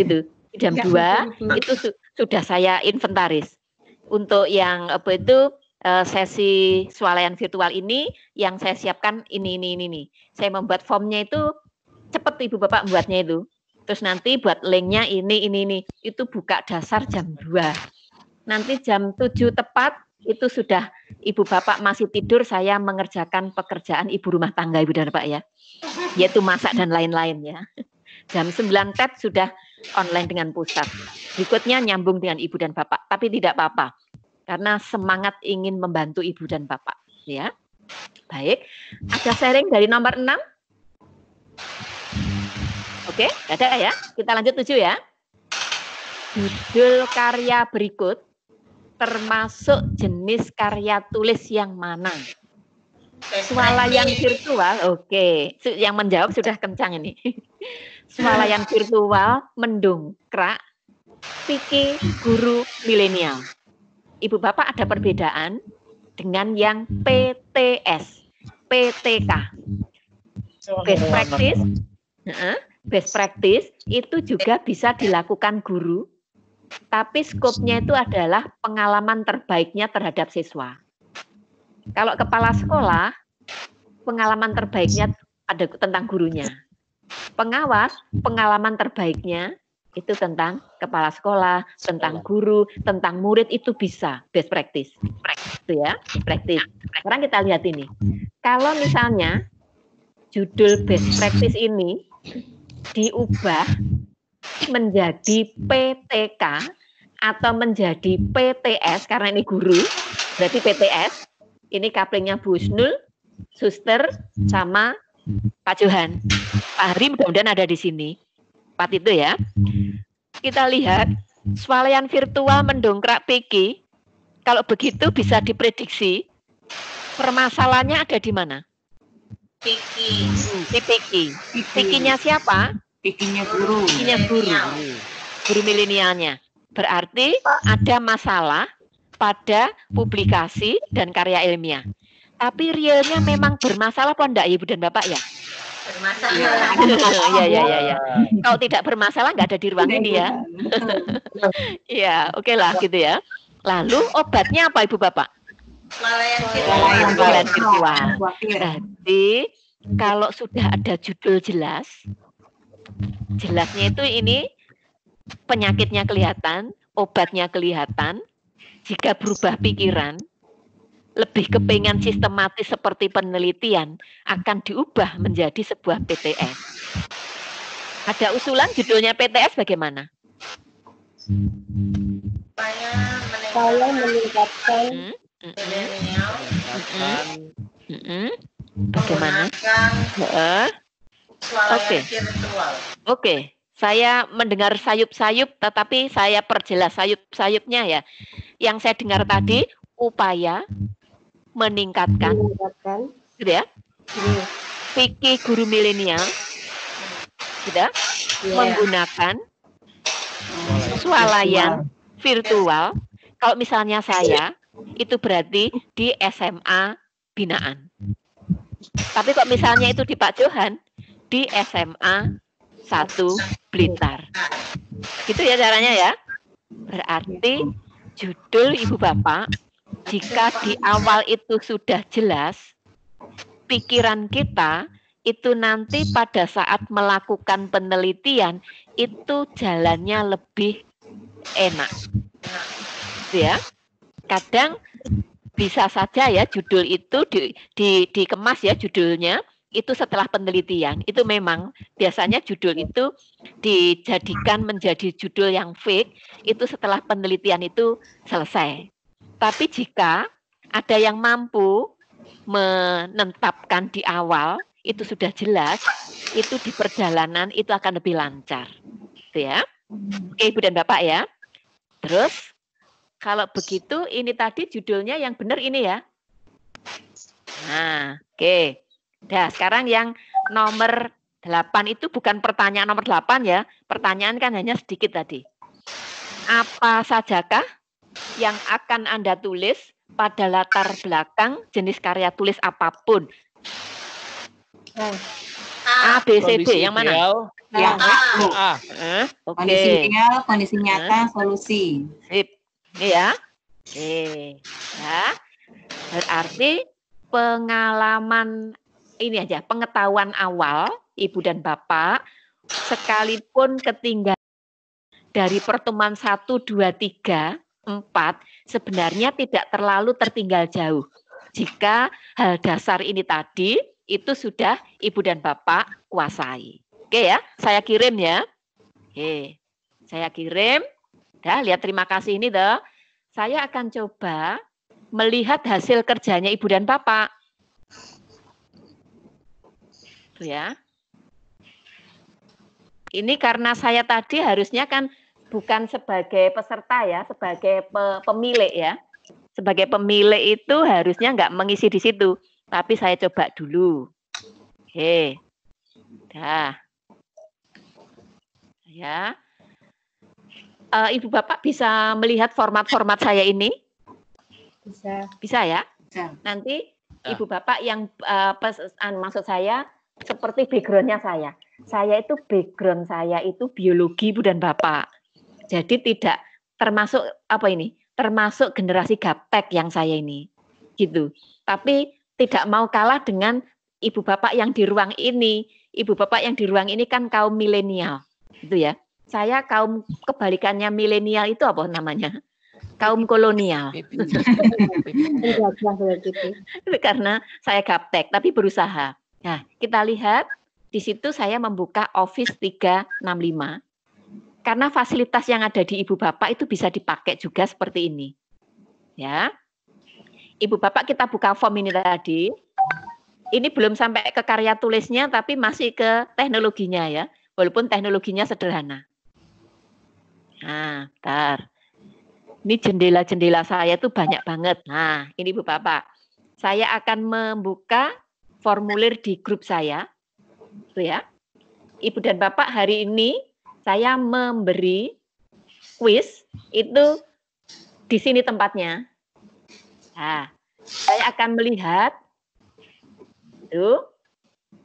gitu. Jam 2 itu sudah saya inventaris. Untuk yang sesi swalayan virtual ini yang saya siapkan ini. Saya membuat formnya itu cepat Ibu Bapak membuatnya itu. Terus nanti buat linknya ini. Itu buka dasar jam 2. Nanti jam 7 tepat itu sudah Ibu Bapak masih tidur, saya mengerjakan pekerjaan ibu rumah tangga Ibu dan Bapak ya. Yaitu masak dan lain-lain ya. Jam 9 tet sudah online dengan pusat. Berikutnya nyambung dengan Ibu dan Bapak, tapi tidak apa-apa. Karena semangat ingin membantu Ibu dan Bapak, ya. Baik, ada sharing dari nomor 6. Oke, ada ya. Kita lanjut 7 ya. Judul karya berikut termasuk jenis karya tulis yang mana? Swalayan virtual, oke. Yang menjawab sudah kencang ini. Swalayan virtual mendongkrak fikih guru milenial. Ibu Bapak ada perbedaan dengan yang PTS, PTK. Best practice itu juga bisa dilakukan guru, tapi skopnya itu adalah pengalaman terbaiknya terhadap siswa. Kalau kepala sekolah, pengalaman terbaiknya ada tentang gurunya. Pengawas, pengalaman terbaiknya itu tentang kepala sekolah, tentang guru, tentang murid, itu bisa best practice. Itu ya, practice. Sekarang kita lihat ini. Kalau misalnya judul best practice ini diubah menjadi PTK atau menjadi PTS karena ini guru, berarti PTS. Ini couplingnya Bu Husnul, Suster, sama Pak Johan. Pak Hari mudah-mudahan ada di sini. 4 itu ya. Kita lihat swalayan virtual mendongkrak PG Kalau begitu bisa diprediksi permasalahannya ada di mana? Piki. Di Piki. Pikinya siapa? Pikinya guru. Pikinya guru. Guru milenialnya. Berarti ada masalah pada publikasi dan karya ilmiah. Tapi realnya memang bermasalah apa enggak Ibu dan Bapak ya? Bermasalah. Iya. Kalau tidak bermasalah nggak ada di ruang ini ya. Iya, oke lah gitu ya. Lalu obatnya apa Ibu Bapak? Penilaian virtual. Berarti kalau sudah ada judul jelas, jelasnya itu ini penyakitnya kelihatan, obatnya kelihatan. Jika berubah pikiran, lebih kepengen sistematis seperti penelitian, akan diubah menjadi sebuah PTS. Ada usulan judulnya PTS bagaimana? Saya meningkatkan Bagaimana? Oke. Saya mendengar sayup-sayup, tetapi saya perjelas sayup-sayupnya ya. Yang saya dengar tadi, upaya meningkatkan, gitu ya, fikih guru milenial, gitu, menggunakan swalayan virtual. Kalau misalnya saya, itu berarti di SMA binaan. Tapi kok misalnya itu di Pak Johan, di SMA 1 Blitar. Gitu ya caranya ya. Berarti judul Ibu Bapak, jika di awal itu sudah jelas, pikiran kita itu nanti pada saat melakukan penelitian, itu jalannya lebih enak. Ya. Kadang bisa saja ya judul itu dikemas ya judulnya, itu setelah penelitian, itu memang biasanya judul itu dijadikan menjadi judul yang fake, itu setelah penelitian itu selesai. Tapi jika ada yang mampu menetapkan di awal, itu sudah jelas, itu di perjalanan itu akan lebih lancar. Gitu ya. Oke Ibu dan Bapak ya. Terus, kalau begitu ini tadi judulnya yang benar ini ya. Nah, oke. Nah, sekarang yang nomor 8 itu bukan pertanyaan nomor 8 ya. Pertanyaan kan hanya sedikit tadi. Apa sajakah yang akan Anda tulis pada latar belakang jenis karya tulis apapun? A, B, C, D. Yang mana? Yang A. Oke. Kondisi ideal, kondisi nyata, solusi. Sip. Ini ya. Oke. Ya. Berarti pengalaman ini aja, pengetahuan awal Ibu dan Bapak, sekalipun ketinggalan dari pertemuan 1, 2, 3, 4, sebenarnya tidak terlalu tertinggal jauh. Jika hal dasar ini tadi, itu sudah Ibu dan Bapak kuasai. Oke ya, saya kirim ya. Oke, saya kirim. Dah, lihat terima kasih ini toh. Saya akan coba melihat hasil kerjanya Ibu dan Bapak. Tuh ya. Ini karena saya tadi harusnya kan bukan sebagai peserta ya, sebagai pemilik ya. Sebagai pemilik itu harusnya nggak mengisi di situ. Tapi saya coba dulu. Oke. Dah. Ya. Ibu Bapak bisa melihat format-format saya ini? bisa. Bisa ya? Bisa. Nanti Ibu Bapak yang maksud saya seperti background-nya saya. Saya itu background saya itu biologi Ibu dan Bapak. Jadi tidak termasuk apa ini? Termasuk generasi gaptek yang saya ini. Gitu. Tapi tidak mau kalah dengan Ibu Bapak yang di ruang ini. Ibu Bapak yang di ruang ini kan kaum milenial. Gitu ya. Saya kaum kebalikannya milenial itu apa namanya? Kaum kolonial. Karena saya gaptek tapi berusaha. Nah, kita lihat di situ saya membuka Office 365. Karena fasilitas yang ada di Ibu Bapak itu bisa dipakai juga seperti ini. Ya. Ibu Bapak kita buka form ini tadi. Ini belum sampai ke karya tulisnya tapi masih ke teknologinya ya. Walaupun teknologinya sederhana. Nah, bentar. Ini jendela-jendela saya tuh banyak banget. Nah, ini Bu Bapak. Saya akan membuka formulir di grup saya. Tuh ya. Ibu dan Bapak, hari ini saya memberi kuis itu di sini tempatnya. Nah, saya akan melihat tuh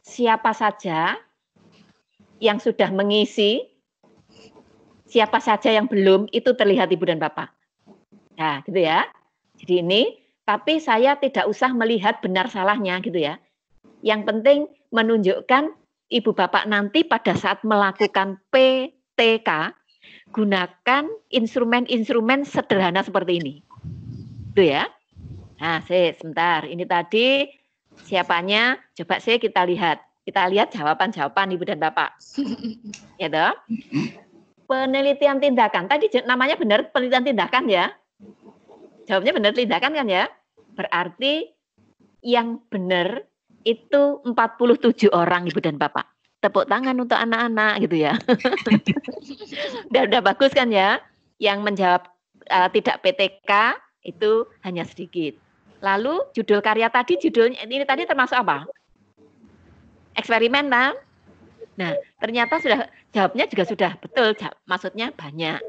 siapa saja yang sudah mengisi, siapa saja yang belum, itu terlihat Ibu dan Bapak. Nah, gitu ya. Jadi ini, tapi saya tidak usah melihat benar salahnya gitu ya. Yang penting menunjukkan Ibu Bapak nanti pada saat melakukan PTK, gunakan instrumen-instrumen sederhana seperti ini. Itu ya. Nah, sebentar. Ini tadi siapanya? Coba kita lihat. Kita lihat jawaban-jawaban Ibu dan Bapak. Ya toh? Penelitian tindakan. Tadi namanya benar penelitian tindakan ya. Jawabnya benar tindakan kan ya? Berarti yang benar itu 47 orang Ibu dan Bapak. Tepuk tangan untuk anak-anak gitu ya. Udah bagus kan ya? Yang menjawab tidak PTK itu hanya sedikit. Lalu judul karya tadi, judulnya ini tadi termasuk apa? Eksperimen kan? Nah, ternyata jawabnya juga sudah betul, maksudnya banyak.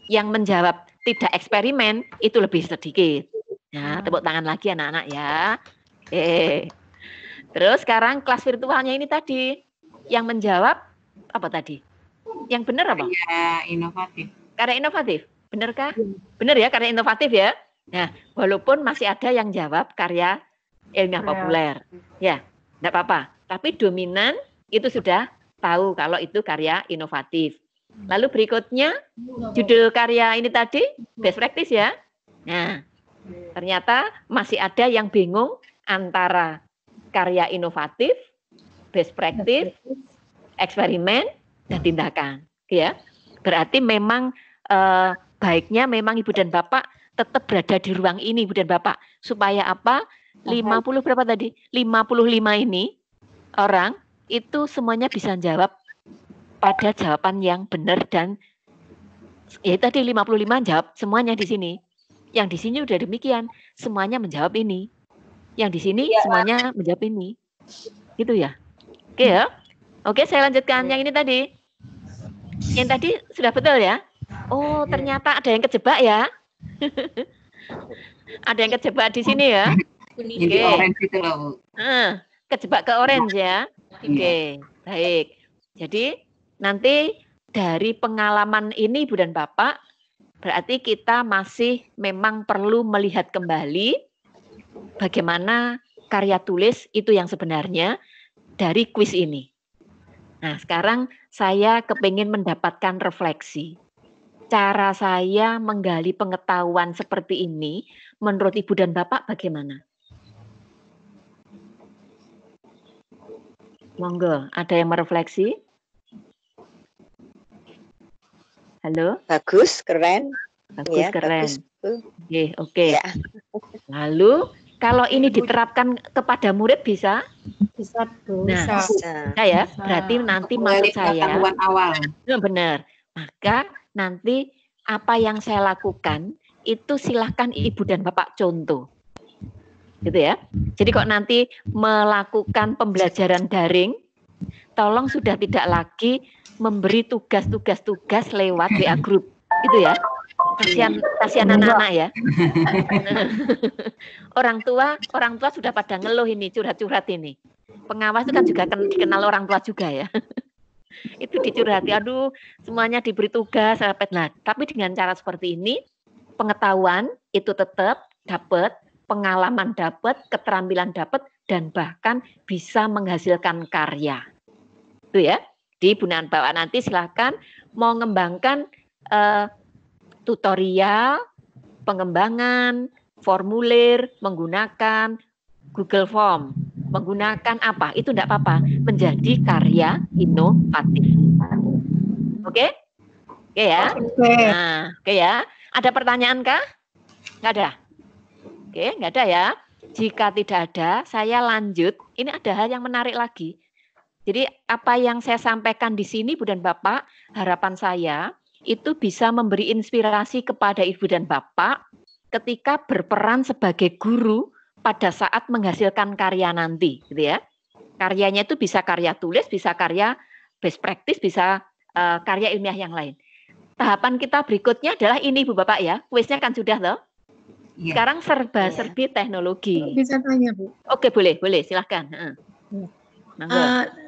Yang menjawab tidak eksperimen itu lebih sedikit. Nah, tepuk tangan lagi anak-anak ya. Oke. Terus sekarang kelas virtualnya ini tadi yang menjawab apa tadi? Yang benar apa? Karya inovatif. Karya inovatif. Benarkah? Benar ya, karya inovatif ya. Nah, walaupun masih ada yang jawab karya ilmiah populer. Ya, enggak apa-apa. Tapi dominan itu sudah tahu kalau itu karya inovatif. Lalu berikutnya judul karya ini tadi best practice ya. Nah, ternyata masih ada yang bingung antara karya inovatif, best practice, eksperimen, dan tindakan. Ya, berarti memang baiknya memang Ibu dan Bapak tetap berada di ruang ini Ibu dan Bapak. Supaya apa? 50 berapa tadi? 55 ini orang itu semuanya bisa jawab pada jawaban yang benar dan ya tadi 55 jawab semuanya di sini. Yang di sini udah demikian, semuanya menjawab ini. Yang di sini semuanya menjawab ini. Gitu ya. Oke ya. Oke, saya lanjutkan yang ini tadi. Yang tadi sudah betul ya? Oh, ternyata ada yang kejebak ya. Ada yang kejebak di sini ya. Jadi orange itu loh, Bu. Kejebak ke orange ya. Oke, baik. Jadi nanti dari pengalaman ini Ibu dan Bapak, berarti kita masih memang perlu melihat kembali bagaimana karya tulis itu yang sebenarnya dari kuis ini. Nah, sekarang saya kepingin mendapatkan refleksi. Cara saya menggali pengetahuan seperti ini, menurut Ibu dan Bapak bagaimana? Monggo, ada yang merefleksi? Halo? Bagus, keren. Bagus, ya, keren. Oke. Ya. Lalu, kalau ini diterapkan kepada murid bisa? Bisa, Bu. Nah, bisa ya. Berarti nanti maksud saya. Awal. Benar. Maka nanti apa yang saya lakukan itu silahkan Ibu dan Bapak contoh. Gitu ya. Jadi kok nanti melakukan pembelajaran daring, tolong sudah tidak lagi memberi tugas lewat WA group. Gitu ya. Kasihan anak-anak ya. Orang tua sudah pada ngeluh ini, curhat-curhat ini. Pengawas itu kan juga dikenal orang tua juga ya. Itu dicurhati, aduh semuanya diberi tugas, nah, tapi dengan cara seperti ini, pengetahuan itu tetap dapat, pengalaman dapat, keterampilan dapat, dan bahkan bisa menghasilkan karya. Itu ya, di Bu dan Bapak nanti silakan mau mengembangkan tutorial, pengembangan, formulir, menggunakan Google Form, menggunakan apa? Itu tidak apa-apa, menjadi karya inovatif. Oke? Oke ya? Nah, oke ya. Ada pertanyaan kah? Nggak ada? Oke, nggak ada ya. Jika tidak ada, saya lanjut. Ini ada hal yang menarik lagi. Jadi apa yang saya sampaikan di sini, Bu dan Bapak, harapan saya itu bisa memberi inspirasi kepada ibu dan bapak ketika berperan sebagai guru pada saat menghasilkan karya nanti, gitu ya. Karyanya itu bisa karya tulis, bisa karya best practice, bisa karya ilmiah yang lain. Tahapan kita berikutnya adalah ini, Bu Bapak ya. Kuisnya kan sudah loh. Sekarang serba-serbi teknologi. Bisa tanya, Bu? Oke, boleh, silahkan.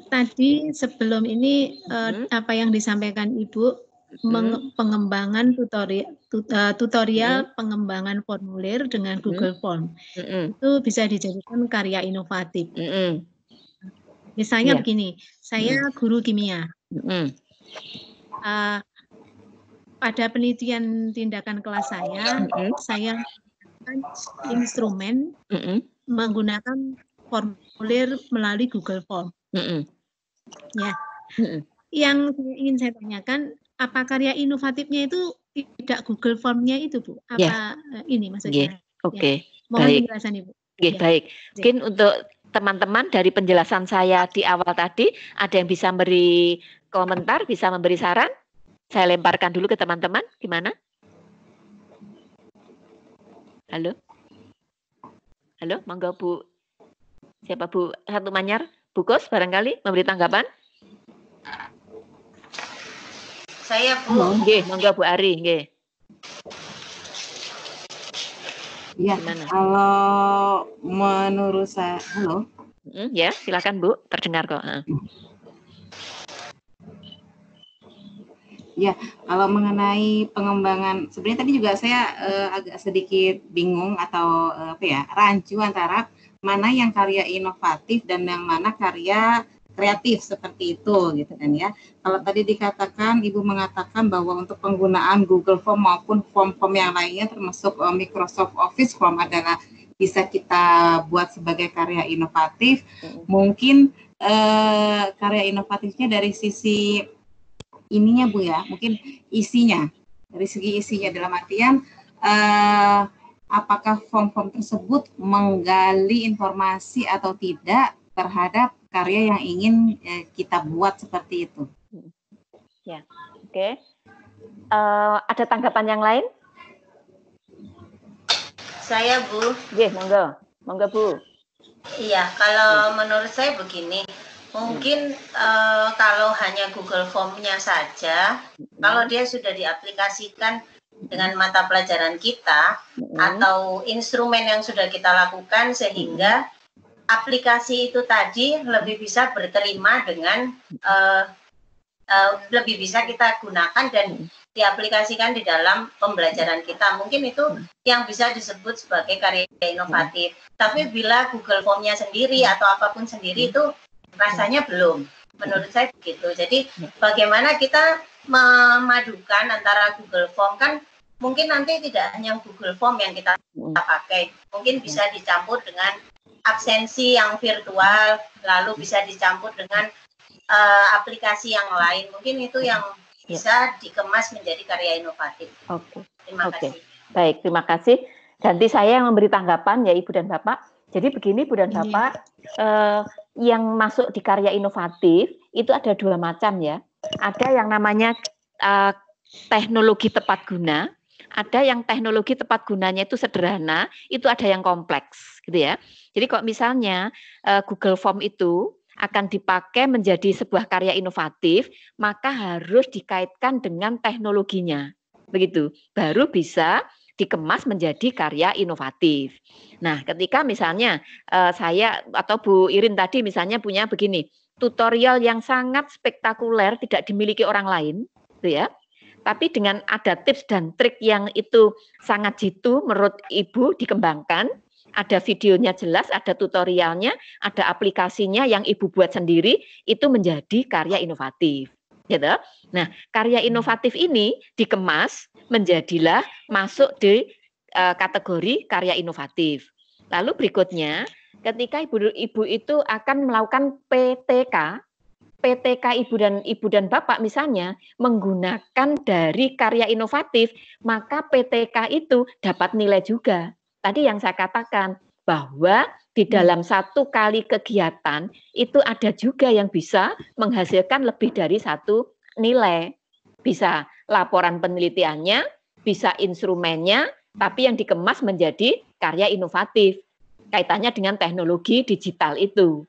Tadi sebelum ini apa yang disampaikan Ibu, pengembangan tutorial pengembangan formulir dengan Google Form. Itu bisa dijadikan karya inovatif. Misalnya begini, saya guru kimia. Pada penelitian tindakan kelas saya instrumen menggunakan formulir melalui Google Form. Ya, yang ingin saya tanyakan, apa karya inovatifnya itu tidak Google Form-nya itu, Bu? Apa ini maksudnya? Oke, mohon baik. penjelasan Ibu. Baik. Mungkin untuk teman-teman dari penjelasan saya di awal tadi, ada yang bisa memberi komentar, bisa memberi saran? Saya lemparkan dulu ke teman-teman, gimana? Halo? Halo, monggo Bu. Siapa Bu? Satu Manyar? Bu Kos barangkali memberi tanggapan? Saya Bu. Monggo Bu Ari, Ya, kalau menurut saya, halo. Ya, silakan Bu, terdengar kok. Ya, kalau mengenai pengembangan, sebenarnya tadi juga saya agak sedikit bingung atau rancu antara mana yang karya inovatif dan yang mana karya kreatif seperti itu, gitu kan ya. Kalau tadi dikatakan, Ibu mengatakan bahwa untuk penggunaan Google Form maupun form-form yang lainnya, termasuk Microsoft Office Form adalah bisa kita buat sebagai karya inovatif. Mungkin karya inovatifnya dari sisi ininya Bu ya, mungkin isinya, dari segi isinya dalam artian apakah form-form tersebut menggali informasi atau tidak terhadap karya yang ingin kita buat seperti itu. Ya, oke. Ada tanggapan yang lain? Saya Bu. Monggo Bu. Iya, kalau menurut saya begini. Mungkin kalau hanya Google Form-nya saja, kalau dia sudah diaplikasikan dengan mata pelajaran kita atau instrumen yang sudah kita lakukan sehingga aplikasi itu tadi lebih bisa berterima dengan lebih bisa kita gunakan dan diaplikasikan di dalam pembelajaran kita. Mungkin itu yang bisa disebut sebagai karya inovatif. Tapi bila Google Form-nya sendiri atau apapun sendiri itu rasanya belum, menurut saya begitu. Jadi bagaimana kita memadukan antara Google Form, kan mungkin nanti tidak hanya Google Form yang kita pakai, mungkin bisa dicampur dengan absensi yang virtual, lalu bisa dicampur dengan aplikasi yang lain. Mungkin itu yang bisa dikemas menjadi karya inovatif. Terima kasih. Baik, terima kasih. Ganti saya yang memberi tanggapan ya Ibu dan Bapak. Jadi begini Bu dan Bapak, yang masuk di karya inovatif itu ada dua macam ya. Ada yang namanya teknologi tepat guna, ada yang teknologi tepat gunanya itu sederhana, itu ada yang kompleks gitu ya. Jadi kalau misalnya Google Form itu akan dipakai menjadi sebuah karya inovatif, maka harus dikaitkan dengan teknologinya. Begitu, baru bisa dikemas menjadi karya inovatif. Nah, ketika misalnya saya atau Bu Irin tadi misalnya punya begini, tutorial yang sangat spektakuler tidak dimiliki orang lain, gitu ya. Tapi dengan ada tips dan trik yang itu sangat jitu menurut Ibu dikembangkan, ada videonya jelas, ada tutorialnya, ada aplikasinya yang Ibu buat sendiri, itu menjadi karya inovatif. Gitu. Nah, karya inovatif ini dikemas menjadilah masuk di kategori karya inovatif. Lalu berikutnya, ketika ibu itu akan melakukan PTK ibu dan bapak misalnya menggunakan dari karya inovatif, maka PTK itu dapat nilai juga. Tadi yang saya katakan bahwa di dalam satu kali kegiatan itu ada juga yang bisa menghasilkan lebih dari satu nilai. Bisa laporan penelitiannya, bisa instrumennya, tapi yang dikemas menjadi karya inovatif. Kaitannya dengan teknologi digital itu.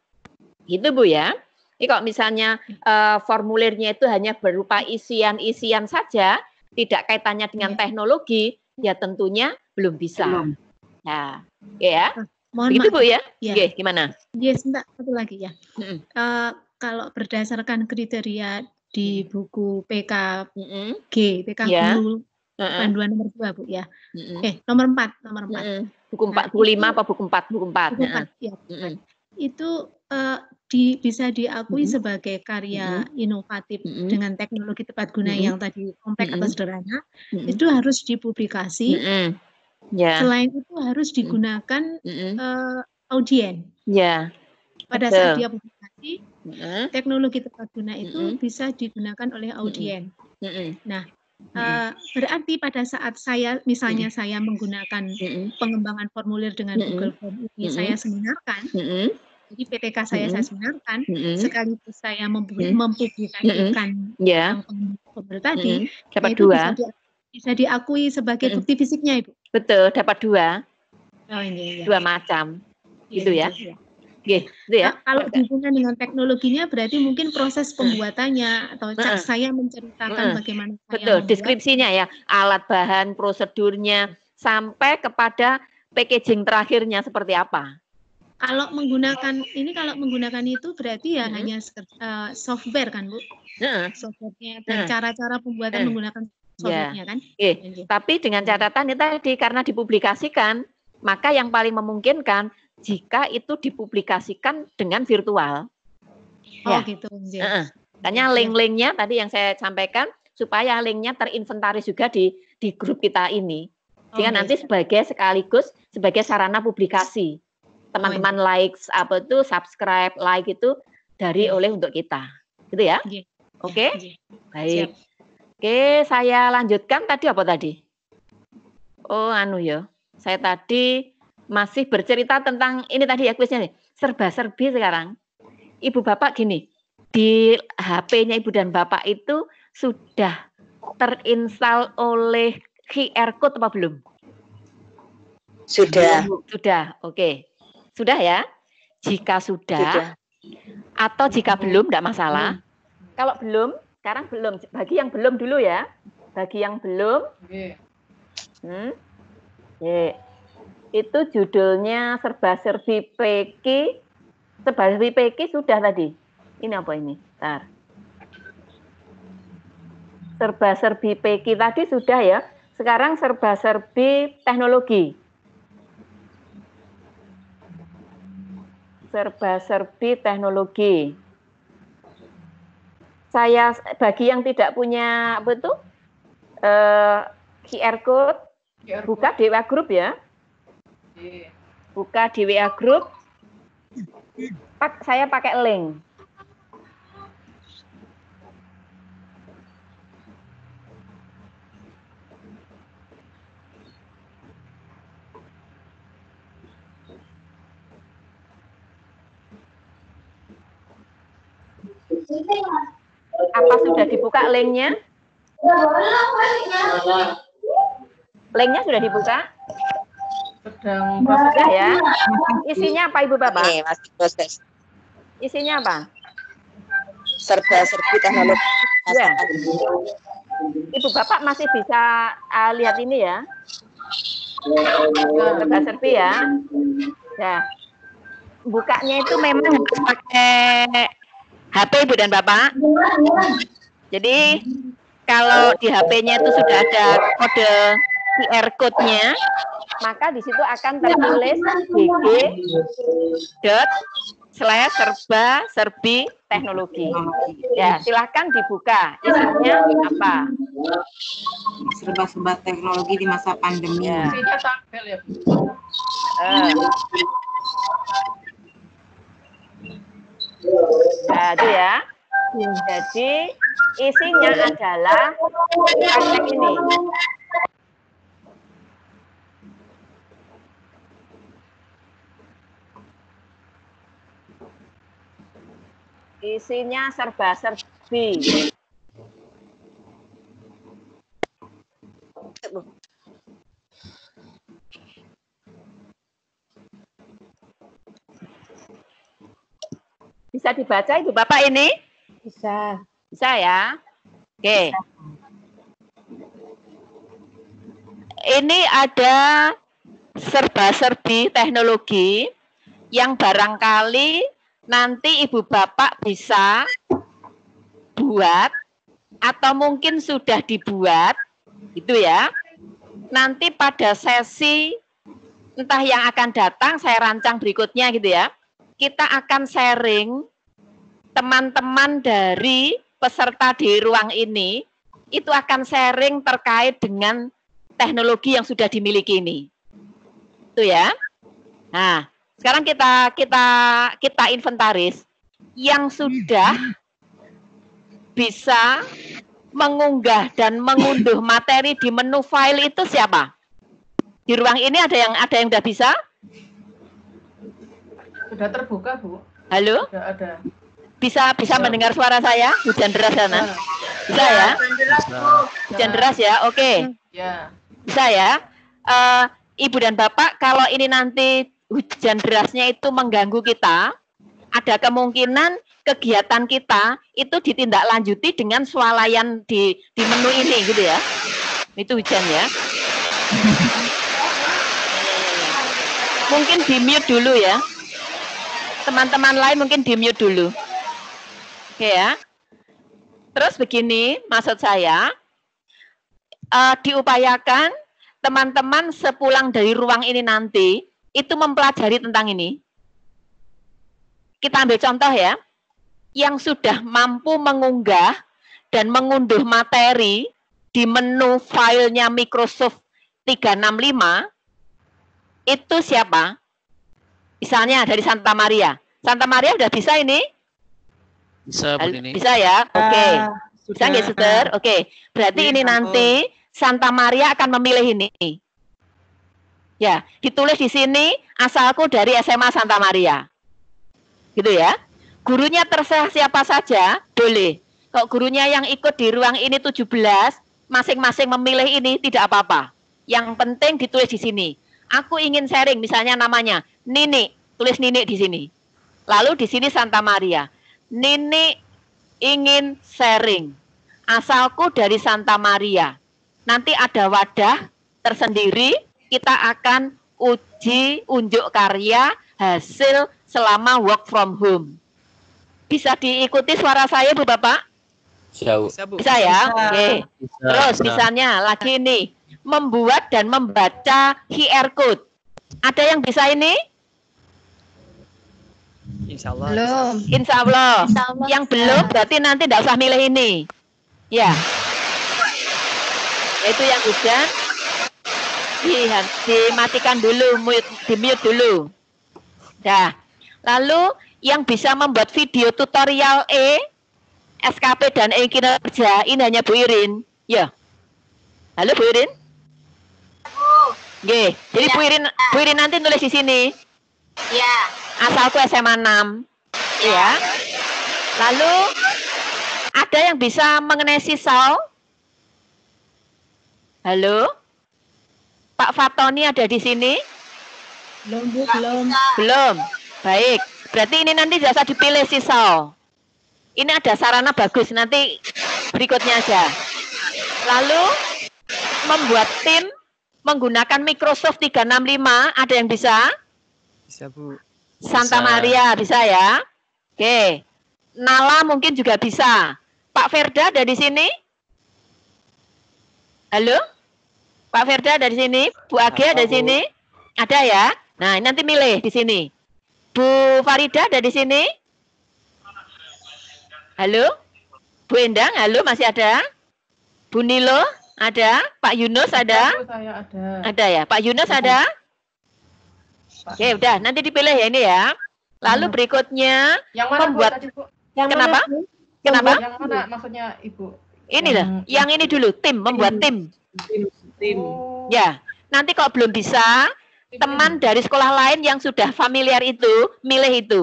Gitu Bu ya. Ini kalau misalnya formulirnya itu hanya berupa isian-isian saja, tidak kaitannya dengan teknologi, ya tentunya belum bisa. Nah, ya. Begitu Bu ya? Oke, gimana? Yes, Mbak, satu lagi ya. Kalau berdasarkan kriteria di buku PKG, Guru Panduan nomor 2 Bu ya. Nomor 4. Buku 4, buku 5 apa buku 4? Buku 4. Buku 4 ya. Itu bisa diakui sebagai karya inovatif dengan teknologi tepat guna yang tadi kompleks atau sederhana, itu harus dipublikasi. Selain itu harus digunakan audien. Pada saat dia publikasi, teknologi tepat guna itu bisa digunakan oleh audien. Nah, berarti pada saat saya menggunakan pengembangan formulir dengan Google Form ini saya seminarkan, jadi PTK saya seminarkan, sekaligus saya mempublikasikan yang formulir tadi, dapat itu 2. Bisa diakui sebagai bukti fisiknya, Ibu. Betul, dapat 2. Oh, ini, 2 macam, gitu ya. Gitu ya. Kalau dihubungkan dengan teknologinya berarti mungkin proses pembuatannya atau saya menceritakan bagaimana saya betul, deskripsinya ya, alat bahan, prosedurnya, sampai kepada packaging terakhirnya seperti apa. Kalau menggunakan itu berarti ya hanya software kan Bu? Softwarenya dan cara-cara pembuatan menggunakan softwarenya kan? Tapi dengan catatan itu tadi karena dipublikasikan, maka yang paling memungkinkan jika itu dipublikasikan dengan virtual. Gitu. Makanya link-linknya tadi yang saya sampaikan supaya linknya terinventaris juga di grup kita ini. Sehingga nanti sekaligus sebagai sarana publikasi. Teman-teman subscribe, like itu oleh untuk kita. Gitu ya? Oke? Baik. Oke, saya lanjutkan tadi apa tadi? Saya tadi masih bercerita tentang ini tadi ya kuisnya nih. Serba-serbi sekarang. Ibu Bapak gini, di HP-nya Ibu dan Bapak itu sudah terinstall oleh QR Code apa belum? Sudah. Oke. Sudah ya? Jika sudah. Atau jika belum, tidak masalah. Kalau belum, sekarang belum. Bagi yang belum dulu ya. Bagi yang belum. Itu judulnya serba-serbi PK. Serba-serbi PK sudah tadi. Ini apa ini? Bentar. Serba-serbi PK tadi sudah ya. Sekarang serba-serbi teknologi. Serba-serbi teknologi. Saya bagi yang tidak punya QR code, buka di WA Group ya. Buka di WA Group. Saya pakai link. Apa sudah dibuka linknya? Linknya sudah dibuka? Sudah ya. Isinya apa Ibu Bapak? Masih proses. Isinya apa? Serba-serbi teknologi. Ya. Ibu Bapak masih bisa lihat ini ya. Serba-serbi ya. Ya. Bukanya itu memang harus pakai HP Ibu dan Bapak. Jadi kalau di HP-nya itu sudah ada kode QR code-nya, maka di situ akan tertulis gg./serba-serbi teknologi. Ya, silahkan dibuka. Isinya apa? Serba-serba teknologi di masa pandemi. Ya. Nah, itu ya. Jadi isinya adalah praktek ini. Isinya serba-serbi. Bisa dibaca Ibu Bapak ini? Bisa. Bisa ya? Oke. Ini ada serba-serbi teknologi yang barangkali nanti Ibu Bapak bisa buat atau mungkin sudah dibuat, gitu ya. Nanti pada sesi entah yang akan datang, saya rancang berikutnya gitu ya. Kita akan sharing teman-teman dari peserta di ruang ini, itu akan sharing terkait dengan teknologi yang sudah dimiliki ini. Itu ya. Nah, sekarang kita inventaris yang sudah bisa mengunggah dan mengunduh materi di menu file itu siapa? Di ruang ini ada yang udah bisa? Sudah terbuka, Bu. Halo? Sudah ada. Bisa mendengar suara saya? Hujan deras sana? Bisa ya? Hujan deras ya? Oke. Ya. Bisa ya? Ibu dan Bapak, kalau ini nanti hujan derasnya itu mengganggu kita, ada kemungkinan kegiatan kita itu ditindaklanjuti dengan swalayan di menu ini gitu ya. Itu hujan ya. Mungkin di-mute dulu ya. Teman-teman lain mungkin di-mute dulu. Oke ya. Terus begini, maksud saya, diupayakan teman-teman sepulang dari ruang ini nanti, itu mempelajari tentang ini. Kita ambil contoh ya, yang sudah mampu mengunggah dan mengunduh materi di menu filenya Microsoft 365, itu siapa? Misalnya dari Santa Maria. Santa Maria udah bisa ini? Bisa, Bu Nini. Bisa ya? Oke. Bisa nggak, Suster? Oke. Berarti ini nanti Santa Maria akan memilih ini. Ya, ditulis di sini asalku dari SMA Santa Maria. Gitu ya. Gurunya terserah siapa saja, boleh. Kalau gurunya yang ikut di ruang ini 17, masing-masing memilih ini tidak apa-apa. Yang penting ditulis di sini. Aku ingin sharing, misalnya namanya Nini, tulis Nini di sini. Lalu di sini Santa Maria. Nini ingin sharing. Asalku dari Santa Maria. Nanti ada wadah tersendiri, kita akan uji unjuk karya hasil selama work from home. Bisa diikuti suara saya, Bu Bapak? Bisa, Bu. Bisa ya? Oke. Bisa. Terus misalnya lagi nih, membuat dan membaca QR code. Ada yang bisa ini? Insya Allah. Belum. Insya Allah. Yang belum berarti nanti tidak usah milih ini. Ya. Itu yang udah dimatikan dulu, di-mute dulu. Dah. Lalu yang bisa membuat video tutorial SKP dan kinerja, ini hanya Bu Irin. Ya. Halo Bu Irin? Oke, jadi ya. Bu Irin nanti nulis di sini. Ya. Asalku SMA 6. Ya. Lalu ada yang bisa mengenai sisal? Halo? Pak Fatoni ada di sini? Belum, Bu, belum. Belum. Baik. Berarti ini nanti jasa dipilih sisal. Ini ada sarana bagus, nanti berikutnya aja. Lalu membuat tim menggunakan Microsoft 365, ada yang bisa? Bisa, Bu. Santa Maria bisa ya? Oke. Nala mungkin juga bisa. Pak Ferda ada di sini? Halo? Pak Ferda ada di sini? Bu Age ada di sini? Ada ya? Nah, nanti milih di sini. Bu Farida ada di sini? Halo? Bu Endang, halo, masih ada? Bu Nilo ada? Pak Yunus ada? Saya ada. Ada ya? Pak Yunus ada? Oke, udah, nanti dipilih ya ini ya. Lalu berikutnya yang mana, membuat Bu, tadi, Bu? Kenapa? Mana, Kenapa? Yang mana maksudnya Ibu? Ini loh, yang ini dulu, tim, membuat tim. Tim. Ya, nanti kalau belum bisa, teman dari sekolah lain yang sudah familiar itu, milih itu.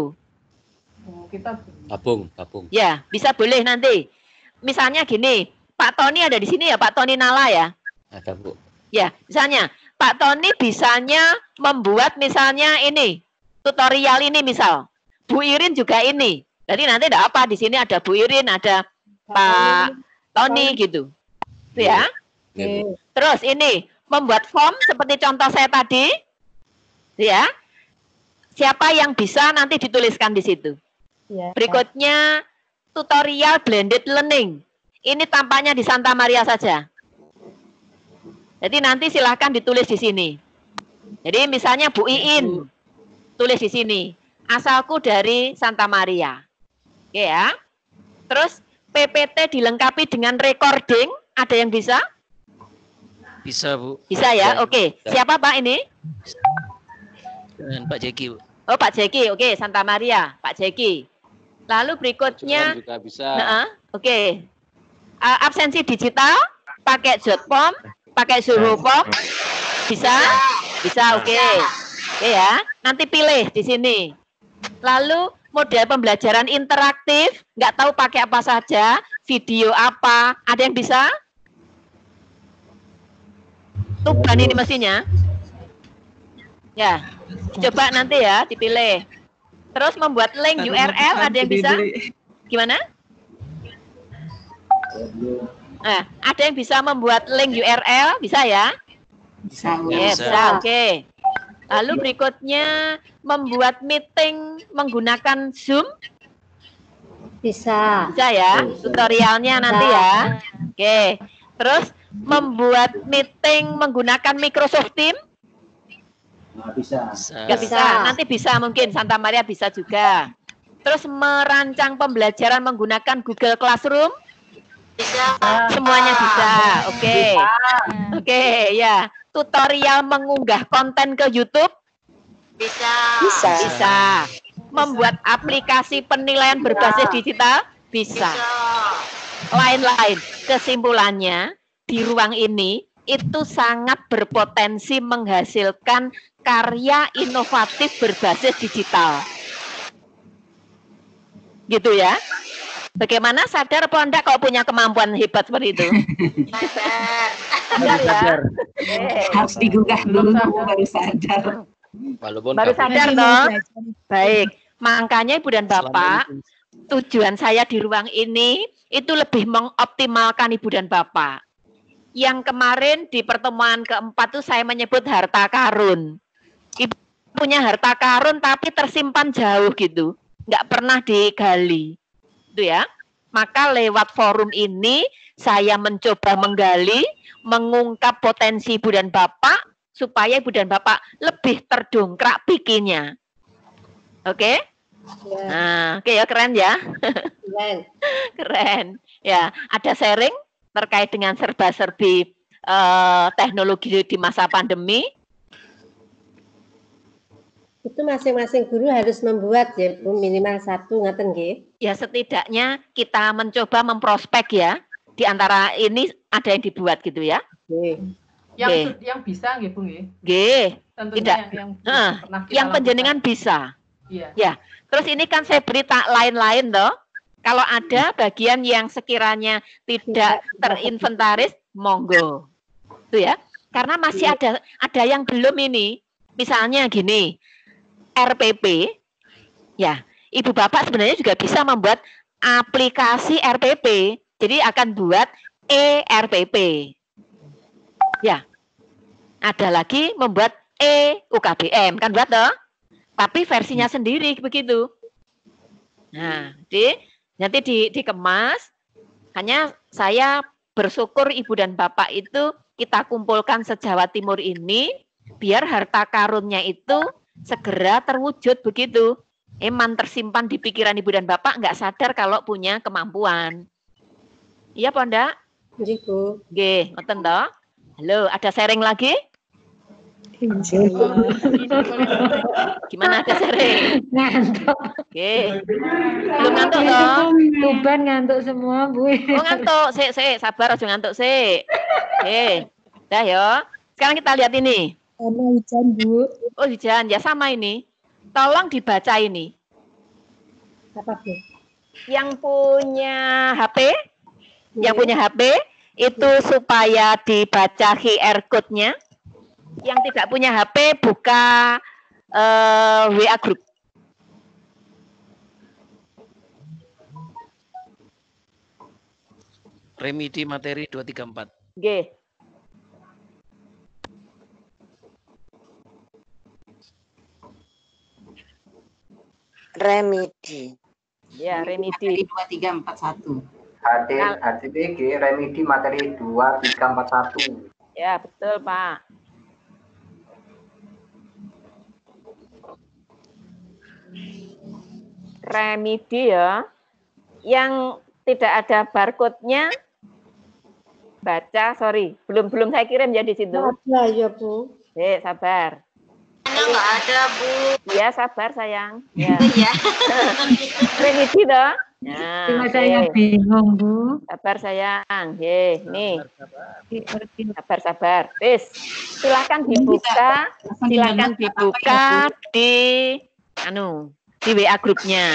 Oh, kita Gabung. Ya, bisa boleh nanti. Misalnya gini, Pak Tony ada di sini ya, Pak Tony Nala ya? Ada, Bu. Ya, misalnya Pak Tony bisanya membuat misalnya ini, tutorial ini misal. Bu Irin juga ini. Jadi nanti tidak apa, di sini ada Bu Irin, ada Pak Tony gitu. Itu ya. Terus ini membuat form seperti contoh saya tadi. Ya. Siapa yang bisa nanti dituliskan di situ. Berikutnya tutorial blended learning. Ini tampaknya di Santa Maria saja. Jadi nanti silahkan ditulis di sini. Jadi misalnya Bu Iin, tulis di sini. Asalku dari Santa Maria. Oke ya. Terus PPT dilengkapi dengan recording. Ada yang bisa? Bisa, Bu. Bisa ya? Oke. Siapa Pak ini? Dengan Pak Jeki, Bu. Oh, Pak Jeki. Oke, Santa Maria. Pak Jeki. Lalu berikutnya. Juga bisa. Oke. Absensi digital, pakai Jotform, pakai Zuroform. Bisa? Bisa, oke. Oke ya. Nanti pilih di sini. Lalu model pembelajaran interaktif, nggak tahu pakai apa saja, video apa, ada yang bisa? Tuban ini mestinya. Ya, coba nanti ya, dipilih. Terus membuat link URL, ada yang bisa? Gimana? Nah, ada yang bisa membuat link URL, bisa ya? Bisa. Bisa, oke. Lalu berikutnya membuat meeting menggunakan Zoom. Bisa. Bisa ya, tutorialnya nanti ya. Oke. Terus membuat meeting menggunakan Microsoft Teams. Bisa. Nggak bisa. Nanti bisa mungkin Santa Maria bisa juga. Terus merancang pembelajaran menggunakan Google Classroom. Bisa. Semuanya bisa. Oke. Oke, ya. Tutorial mengunggah konten ke YouTube. Bisa. Bisa. Membuat aplikasi penilaian berbasis digital. Bisa. Lain-lain. Kesimpulannya, di ruang ini itu sangat berpotensi menghasilkan karya inovatif berbasis digital. Gitu ya. Bagaimana, sadar apa enggak kalau punya kemampuan hebat seperti itu? Sadar ya. Harus digugah dulu baru sadar. Walaupun baru sadar toh. Baik. Makanya Ibu dan Bapak, tujuan saya di ruang ini itu lebih mengoptimalkan Ibu dan Bapak. Yang kemarin di pertemuan keempat itu saya menyebut harta karun. Ibu punya harta karun tapi tersimpan jauh gitu. Nggak pernah digali. Itu ya. Maka lewat forum ini saya mencoba menggali, mengungkap potensi Ibu dan Bapak supaya Ibu dan Bapak lebih terdongkrak pikirnya. Oke? Ya. Nah, oke ya, keren ya. Keren. Keren. Ya, ada sharing terkait dengan serba-serbi teknologi di masa pandemi. Itu masing-masing guru harus membuat ya, minimal satu, ngaten nggih. Ya, setidaknya kita mencoba memprospek ya. Di antara ini ada yang dibuat gitu ya. Yang bisa nggih, Bu nggih. Nggih. Tentunya Tidak. yang pernah kita yang lakukan. penjenengan bisa. Iya. Ya. Terus ini kan saya beri lain-lain toh. Kalau ada bagian yang sekiranya tidak terinventaris, monggo. Itu ya. Karena masih ada yang belum ini. Misalnya gini, RPP, ya, Ibu Bapak sebenarnya juga bisa membuat aplikasi RPP. Jadi akan buat e-RPP. Ya, ada lagi membuat e-UKBM, kan buat toh? Tapi versinya sendiri begitu. Nah, nanti dikemas. Hanya saya bersyukur Ibu dan Bapak itu kita kumpulkan se-Jawa Timur ini, biar harta karunnya itu segera terwujud begitu. Emang tersimpan di pikiran Ibu dan Bapak, nggak sadar kalau punya kemampuan. Iya, Pak Ndak? Nggih, Bu. Nggih, ngoten toh. Halo, ada sharing lagi? Gimana, ada sharing? Ngantuk. Oke. Belum ngantuk toh? Tuban ngantuk semua, Bu. Oh, ngantuk. Sik, sabar aja ngantuk sik. Oke. Dah ya. Sekarang kita lihat ini. Sama hujan, Bu. Oh, hujan. Ya sama ini. Tolong dibaca ini. Apa, Bu? Yang punya HP, itu supaya dibaca QR code-nya. Yang tidak punya HP buka WA group. Remedi materi 234. Nggih. Remedi. Ya, remedi 2341. HTPG remedi materi 2341. Ya, betul, Pak. Remedi ya. Yang tidak ada barcode-nya baca, sorry, belum saya kirim ya di situ. Ada ya, Bu. Sabar. Nggak ada, Bu. Iya, sabar sayang. Ya. Remedi toh? Nah, cuma saya bingung, Bu. Sabar sayang. Nih. Sabar. Wis. Silakan dibuka di di WA grupnya.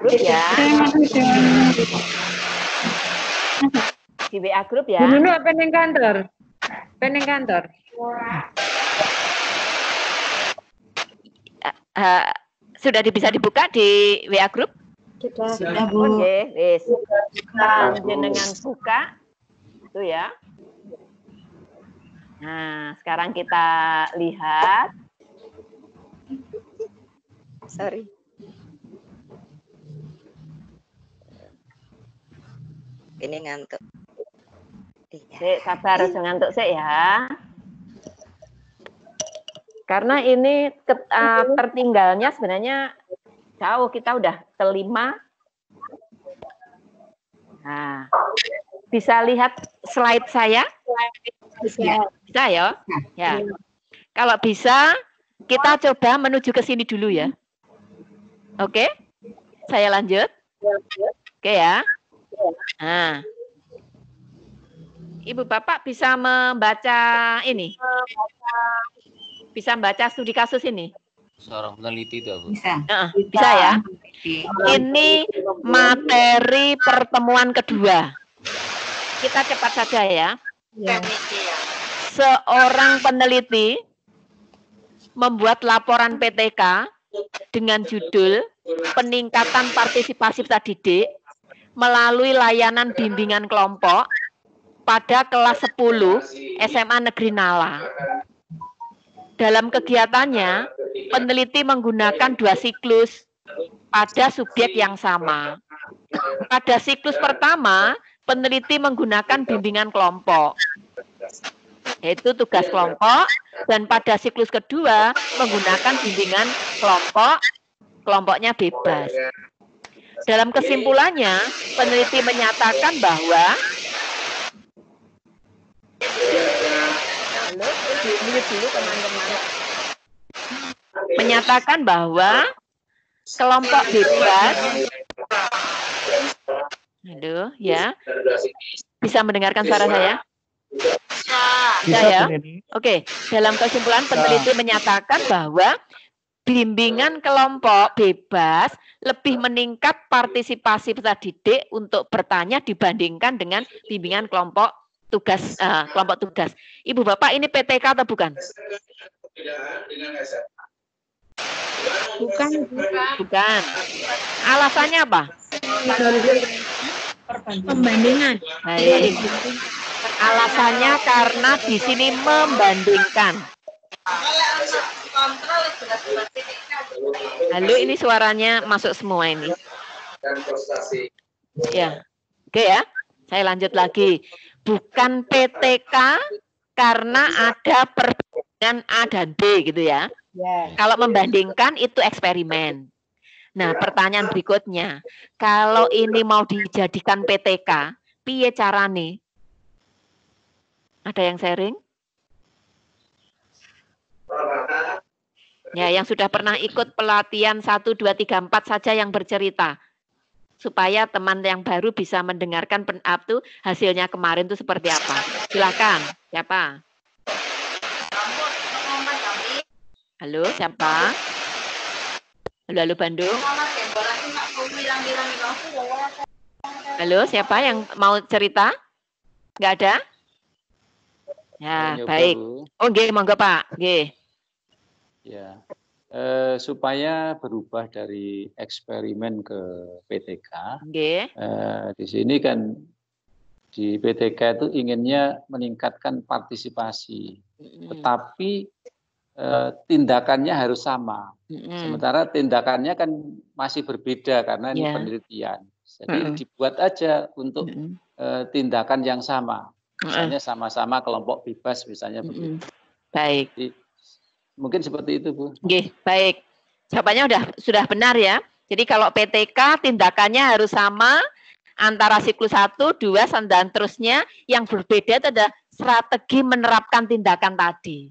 Grup ya. Di WA grup ya. Dulu apa ning kantor? Pening kantor. Sudah bisa dibuka di WA grup? Sudah, Bu. Oke, wis. Panjenengan buka. Itu ya. Nah, sekarang kita lihat. Sorry. Ini ngantuk. Sabar, harus ngantuk sih ya. Karena ini tertinggalnya sebenarnya jauh, kita udah kelima. Nah, bisa lihat slide saya? Bisa ya? Ya. Kalau bisa, kita coba menuju ke sini dulu ya. Oke? Saya lanjut. Oke ya. Nah. Ibu Bapak bisa membaca ini? Bisa membaca studi kasus ini? Seorang peneliti itu, Bu. Bisa ya. Ini materi pertemuan kedua. Kita cepat saja ya. Seorang peneliti membuat laporan PTK dengan judul peningkatan partisipasi peserta didik melalui layanan bimbingan kelompok pada kelas 10 SMA Negeri Nala. Dalam kegiatannya, peneliti menggunakan 2 siklus pada subjek yang sama. Pada siklus pertama, peneliti menggunakan bimbingan kelompok, yaitu tugas kelompok, dan pada siklus kedua menggunakan bimbingan kelompoknya bebas. Dalam kesimpulannya, peneliti menyatakan bahwa kelompok bebas, bisa mendengarkan suara saya? Bisa ya? Oke, dalam kesimpulan peneliti menyatakan bahwa bimbingan kelompok bebas lebih meningkat partisipasi peserta didik untuk bertanya dibandingkan dengan bimbingan kelompok tugas. Ibu Bapak, ini PTK atau bukan? Bukan. Alasannya apa? Pembandingan. Baik. Alasannya karena di sini membandingkan. Halo, ini suaranya masuk semua ini. Ya. Oke ya. Saya lanjut lagi. Bukan PTK karena ada perbandingan A dan B gitu ya. Kalau membandingkan itu eksperimen. Nah, pertanyaan berikutnya, kalau ini mau dijadikan PTK, piye carane? Ada yang sharing? Ya, yang sudah pernah ikut pelatihan 1, 2, 3, 4 saja yang bercerita. Supaya teman yang baru bisa mendengarkan hasilnya kemarin itu seperti apa. Silakan, siapa? Halo, siapa? Halo Bandung. Halo, siapa yang mau cerita? Nggak ada? Ya, baik. Oh, nggih, monggo Pak. Nggih. Ya. supaya berubah dari eksperimen ke PTK. Okay. Di sini kan di PTK itu inginnya meningkatkan partisipasi, tetapi tindakannya harus sama. Sementara tindakannya kan masih berbeda karena ini penelitian. Jadi dibuat aja untuk tindakan yang sama. Misalnya sama-sama kelompok bebas misalnya begitu. Baik. Jadi, mungkin seperti itu, Bu. Oke, baik. Jawabannya sudah benar ya. Jadi kalau PTK tindakannya harus sama antara siklus 1, 2, dan terusnya. Yang berbeda itu adalah strategi menerapkan tindakan tadi.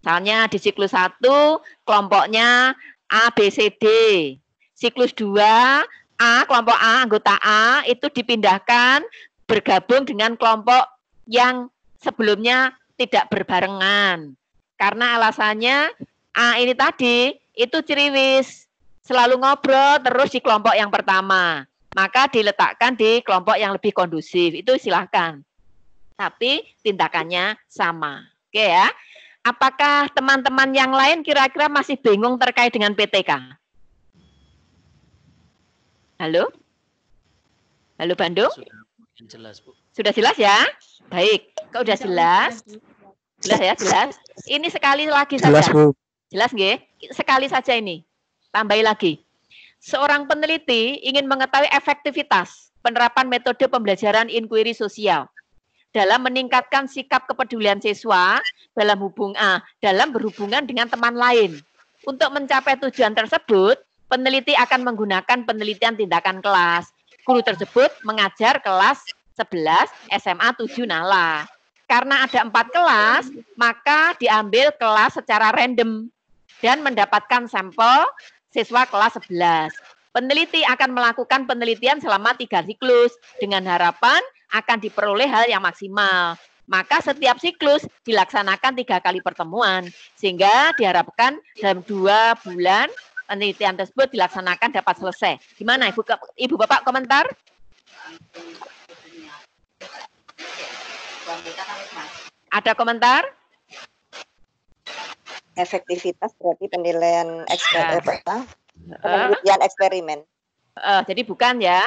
Misalnya di siklus 1 kelompoknya A, B, C, D. Siklus 2 A, kelompok A, anggota A itu dipindahkan bergabung dengan kelompok yang sebelumnya tidak berbarengan. Karena alasannya A ini tadi itu ciriwis, selalu ngobrol terus di kelompok yang pertama. Maka diletakkan di kelompok yang lebih kondusif. Itu silahkan. Tapi tindakannya sama. Oke ya. Apakah teman-teman yang lain kira-kira masih bingung terkait dengan PTK? Halo? Halo Bandung? Sudah jelas, Bu. Sudah jelas ya? Baik. Kalau sudah jelas? Jelas ya, jelas. Ini sekali lagi saja. Jelas, Bu. Jelas nggih? Sekali saja ini. Tambahi lagi. Seorang peneliti ingin mengetahui efektivitas penerapan metode pembelajaran inquiry sosial dalam meningkatkan sikap kepedulian siswa dalam berhubungan dengan teman lain. Untuk mencapai tujuan tersebut, peneliti akan menggunakan penelitian tindakan kelas. Guru tersebut mengajar kelas 11 SMA 7 Nala. Karena ada 4 kelas, maka diambil kelas secara random dan mendapatkan sampel siswa kelas 11. Peneliti akan melakukan penelitian selama 3 siklus dengan harapan akan diperoleh hal yang maksimal. Maka setiap siklus dilaksanakan 3 kali pertemuan sehingga diharapkan dalam 2 bulan penelitian tersebut dilaksanakan dapat selesai. Gimana Ibu Bapak komentar? Ada komentar? Efektivitas berarti penilaian penelitian eksperimen. Jadi bukan ya.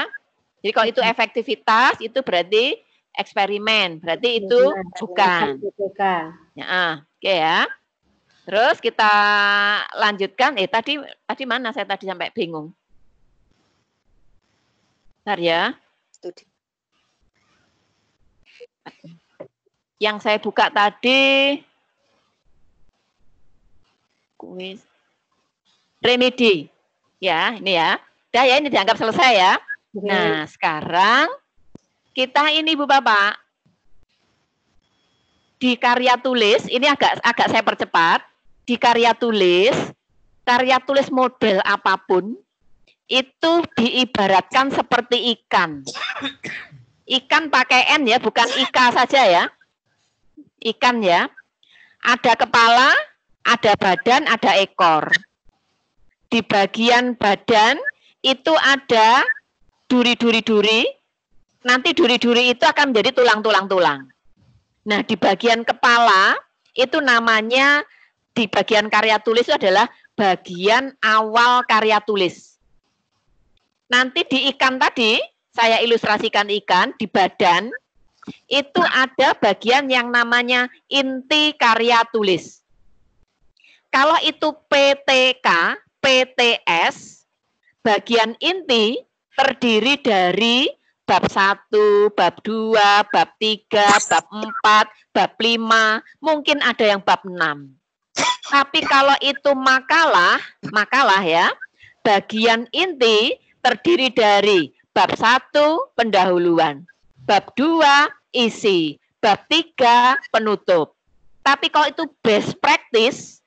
Jadi kalau itu efektivitas itu berarti eksperimen, berarti itu bukan. Ya, oke ya. Terus kita lanjutkan. Tadi mana saya tadi sampai bingung. Bentar ya. Studi. Yang saya buka tadi kuis remedi. Ya, ini ya. Udah ya, ini dianggap selesai ya. Nah, sekarang kita ini Bu Bapak di karya tulis, ini agak saya percepat. Di karya tulis model apapun itu diibaratkan seperti ikan. Ikan pakai N ya, bukan Ika saja ya. Ikan ya. Ada kepala, ada badan, ada ekor. Di bagian badan itu ada duri-duri-duri. Nanti duri-duri itu akan menjadi tulang-tulang-tulang. Nah, di bagian kepala itu namanya di bagian karya tulis itu adalah bagian awal karya tulis. Nanti di ikan tadi, saya ilustrasikan ikan, di badan, itu ada bagian yang namanya inti karya tulis. Kalau itu PTK, PTS, bagian inti terdiri dari bab 1, bab 2, bab 3, bab 4, bab 5, mungkin ada yang bab 6. Tapi kalau itu makalah ya, bagian inti terdiri dari bab 1 pendahuluan, bab 2 isi, bab 3 penutup. Tapi kalau itu best practice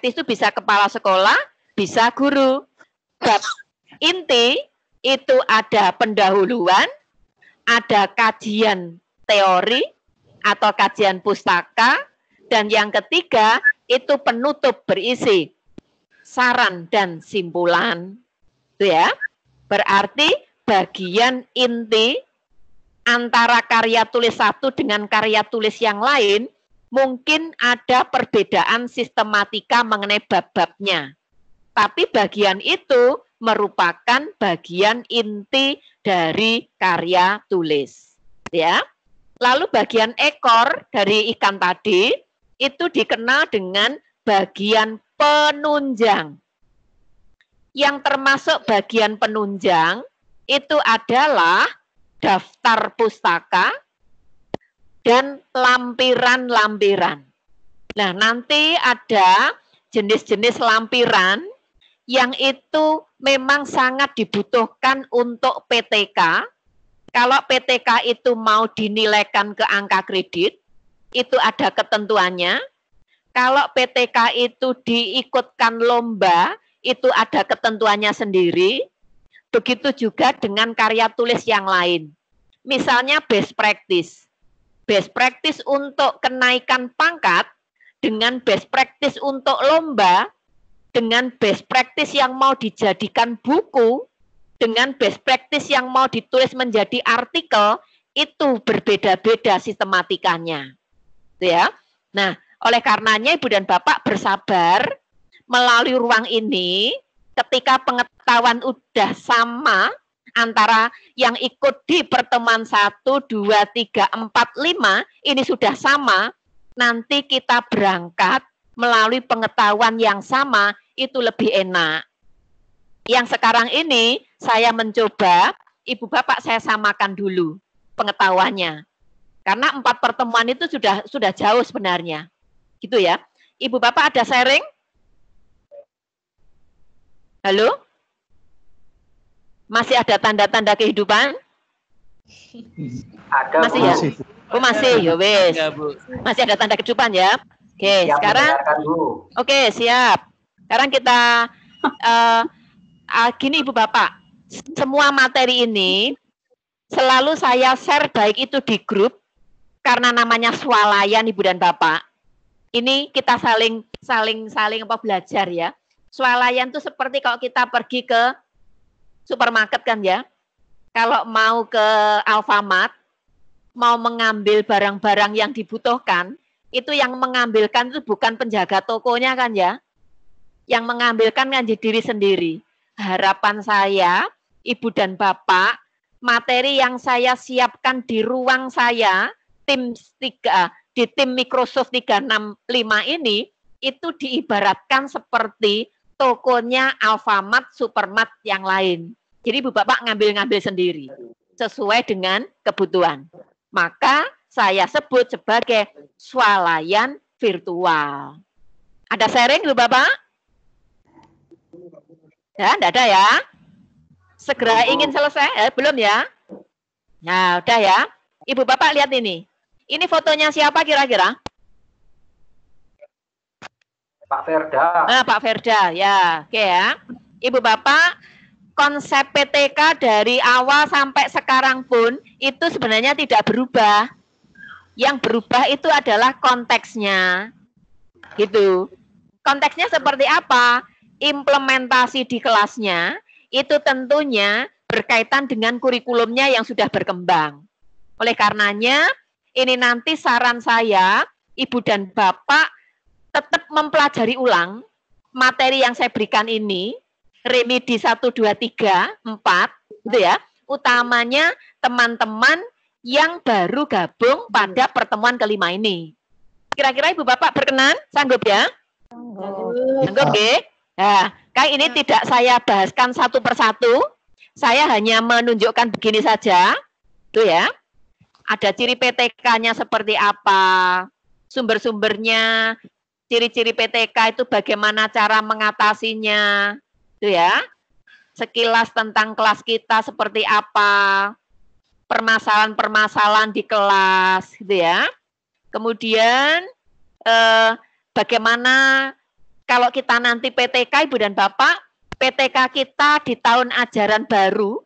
itu bisa kepala sekolah, bisa guru. Bab inti itu ada pendahuluan, ada kajian teori atau kajian pustaka, dan yang ketiga itu penutup berisi saran dan simpulan. Itu ya. Berarti bagian inti antara karya tulis satu dengan karya tulis yang lain mungkin ada perbedaan sistematika mengenai bab-babnya. Tapi bagian itu merupakan bagian inti dari karya tulis. Ya. Lalu bagian ekor dari ikan tadi itu dikenal dengan bagian penunjang. Yang termasuk bagian penunjang itu adalah daftar pustaka dan lampiran-lampiran. Nah, nanti ada jenis-jenis lampiran yang itu memang sangat dibutuhkan untuk PTK. Kalau PTK itu mau dinilaikan ke angka kredit, itu ada ketentuannya. Kalau PTK itu diikutkan lomba, itu ada ketentuannya sendiri. Begitu juga dengan karya tulis yang lain. Misalnya best practice. Best practice untuk kenaikan pangkat dengan best practice untuk lomba, dengan best practice yang mau dijadikan buku, dengan best practice yang mau ditulis menjadi artikel, itu berbeda-beda sistematikanya. Ya. Nah, oleh karenanya Ibu dan Bapak bersabar melalui ruang ini, ketika pengetahuan udah sama antara yang ikut di pertemuan 1, 2, 3, 4, 5, ini sudah sama, nanti kita berangkat melalui pengetahuan yang sama, itu lebih enak. Yang sekarang ini saya mencoba, Ibu Bapak saya samakan dulu pengetahuannya. Karena 4 pertemuan itu sudah jauh sebenarnya. Gitu ya. Ibu Bapak ada sharing? Halo? Masih ada tanda-tanda kehidupan? Ada. Masih ya? Oh masih, ya wes. Masih ada tanda kehidupan ya? Oke, sekarang oke, siap. Sekarang kita gini Ibu Bapak, semua materi ini selalu saya share baik itu di grup karena namanya swalayan Ibu dan Bapak. Ini kita saling belajar ya. Swalayan itu seperti kalau kita pergi ke supermarket kan ya. Kalau mau ke Alfamart, mau mengambil barang-barang yang dibutuhkan, itu yang mengambilkan itu bukan penjaga tokonya kan ya. Yang mengambilkan kan diri sendiri. Harapan saya, Ibu dan Bapak, materi yang saya siapkan di ruang saya, di tim Microsoft 365 ini, itu diibaratkan seperti tokonya Alfamart, Supermart yang lain. Jadi Ibu Bapak ngambil-ngambil sendiri, sesuai dengan kebutuhan. Maka saya sebut sebagai swalayan virtual. Ada sharing Ibu Bapak? Ya, enggak ada ya? Segera ingin selesai? Belum ya? Nah, udah ya. Ibu Bapak lihat ini. Ini fotonya siapa kira-kira? Pak Ferda. Nah, Pak Ferda, ya. Oke ya. Ibu Bapak, konsep PTK dari awal sampai sekarang pun itu sebenarnya tidak berubah. Yang berubah itu adalah konteksnya. Gitu. Konteksnya seperti apa? Implementasi di kelasnya itu tentunya berkaitan dengan kurikulumnya yang sudah berkembang. Oleh karenanya, ini nanti saran saya, Ibu dan Bapak tetap mempelajari ulang materi yang saya berikan ini, remedi 1, 2, 3, 4, gitu ya. Utamanya teman-teman yang baru gabung pada pertemuan kelima ini. Kira-kira Ibu Bapak berkenan? Sanggup ya? Sanggup, ya? Nah, kayak ini tidak saya bahaskan satu persatu. Saya hanya menunjukkan begini saja. Tuh ya. Ada ciri PTK-nya seperti apa, sumber-sumbernya, ciri-ciri PTK itu bagaimana cara mengatasinya, tuh ya. Sekilas tentang kelas kita seperti apa, permasalahan-permasalahan di kelas, gitu ya. Kemudian bagaimana kalau kita nanti PTK, Ibu dan Bapak, PTK kita di tahun ajaran baru,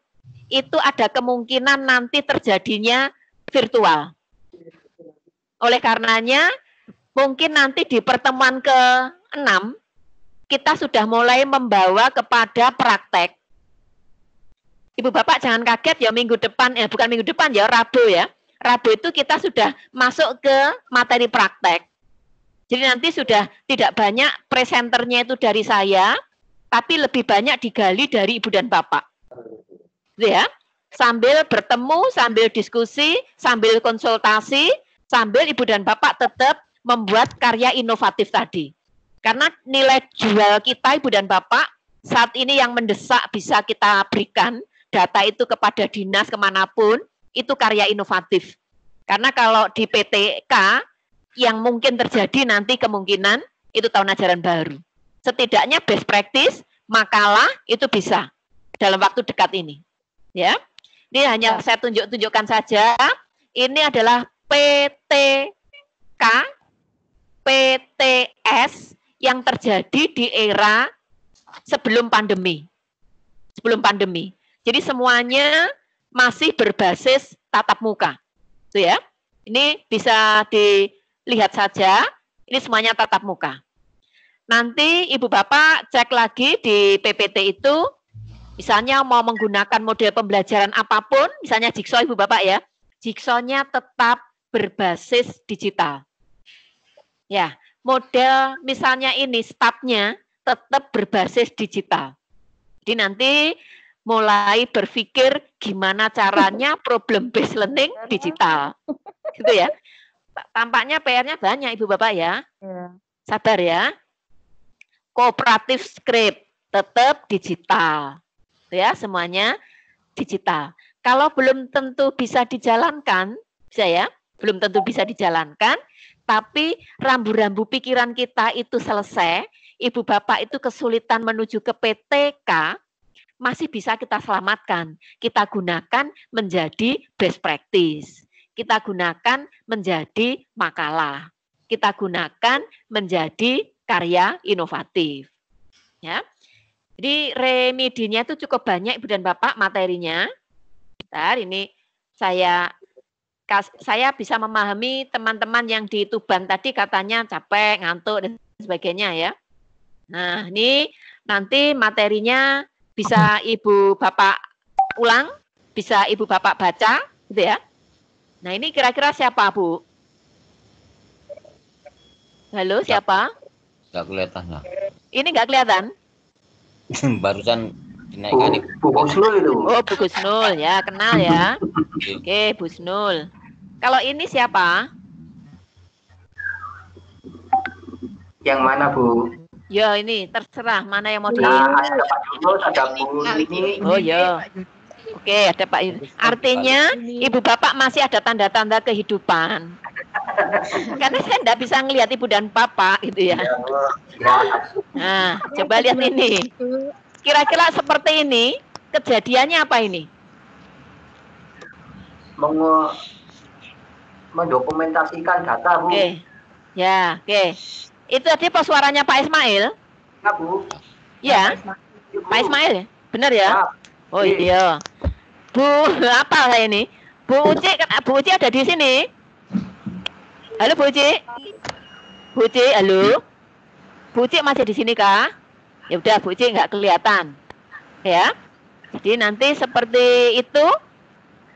itu ada kemungkinan nanti terjadinya virtual. Oleh karenanya, mungkin nanti di pertemuan ke-6, kita sudah mulai membawa kepada praktek. Ibu Bapak jangan kaget ya minggu depan, bukan minggu depan ya, Rabu ya. Rabu itu kita sudah masuk ke materi praktek. Jadi nanti sudah tidak banyak presenternya itu dari saya, tapi lebih banyak digali dari ibu dan bapak. Gitu ya. Sambil bertemu, sambil diskusi, sambil konsultasi, sambil ibu dan bapak tetap membuat karya inovatif tadi. Karena nilai jual kita ibu dan bapak saat ini yang mendesak bisa kita berikan data itu kepada dinas kemanapun, itu karya inovatif. Karena kalau di PTK yang mungkin terjadi nanti kemungkinan itu tahun ajaran baru. Setidaknya best practice, makalah itu bisa dalam waktu dekat ini. Ya, ini hanya saya tunjukkan saja. Ini adalah PTK, PTS yang terjadi di era sebelum pandemi. Sebelum pandemi. Jadi semuanya masih berbasis tatap muka. Itu ya. Ini bisa dilihat saja, ini semuanya tatap muka. Nanti Ibu Bapak cek lagi di PPT itu, misalnya mau menggunakan model pembelajaran apapun, misalnya Jigsaw Ibu Bapak ya, Jigsaw-nya tetap berbasis digital. Ya, model misalnya ini start-nya tetap berbasis digital. Jadi nanti mulai berpikir gimana caranya problem based learning digital. Gitu ya. Tampaknya PR-nya banyak Ibu Bapak ya. Sabar ya. Kooperatif script tetap digital. Ya, semuanya digital. Kalau belum tentu bisa dijalankan, bisa ya, belum tentu bisa dijalankan, tapi rambu-rambu pikiran kita itu selesai, Ibu Bapak itu kesulitan menuju ke PTK, masih bisa kita selamatkan. Kita gunakan menjadi best practice. Kita gunakan menjadi makalah. Kita gunakan menjadi karya inovatif. Ya. Jadi remedinya itu cukup banyak Ibu dan Bapak materinya. Bentar, ini saya bisa memahami teman-teman yang di Tuban tadi katanya capek, ngantuk dan sebagainya ya. Nah, ini nanti materinya bisa Ibu Bapak ulang, bisa Ibu Bapak baca, gitu ya. Nah, ini kira-kira siapa, Bu? Halo, siapa? Nggak kelihatan, lah. Ini nggak kelihatan? Barusan dinaikkan Bu Gusnul itu. Oh, Bu Gusnul ya, kenal ya. Oke, Bu Gusnul. Kalau ini siapa? Yang mana, Bu? Ya, ini terserah mana yang mau di. Nah, ada Pak Yunus, ada Bu ini. Oh ya. Oke, ada Pak Yunus. Artinya Ibu Bapak masih ada tanda-tanda kehidupan. Karena saya tidak bisa ngelihat Ibu dan Bapak gitu ya. Nah, coba lihat ini. Kira-kira seperti ini, kejadiannya apa ini? Mendokumentasikan data, Bu. Oke. Ya, oke. Itu tadi pas suaranya Pak Ismail? Ya, Bu. Ya. Pak Ismail ya? Benar ya? Oh iya. Bu, apa saya ini? Bu Uci ada di sini. Halo Bu Uci. Bu Uci, halo. Bu Uci masih di sini kah? Ya udah Bu Uci nggak kelihatan. Ya. Jadi nanti seperti itu.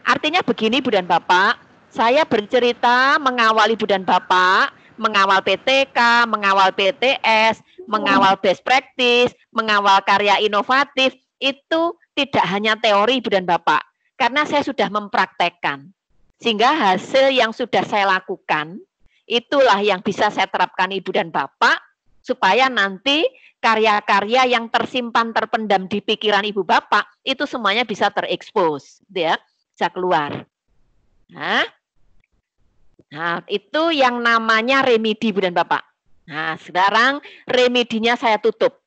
Artinya begini Bu dan Bapak. Saya bercerita mengawal Ibu dan Bapak, mengawal PTK, mengawal PTS, mengawal best practice, mengawal karya inovatif, itu tidak hanya teori Ibu dan Bapak, karena saya sudah mempraktekkan. Sehingga hasil yang sudah saya lakukan, itulah yang bisa saya terapkan Ibu dan Bapak, supaya nanti karya-karya yang tersimpan, terpendam di pikiran Ibu Bapak, itu semuanya bisa terekspos, ya, bisa keluar. Nah, itu yang namanya remedi Ibu dan Bapak. Nah, sekarang remedinya saya tutup.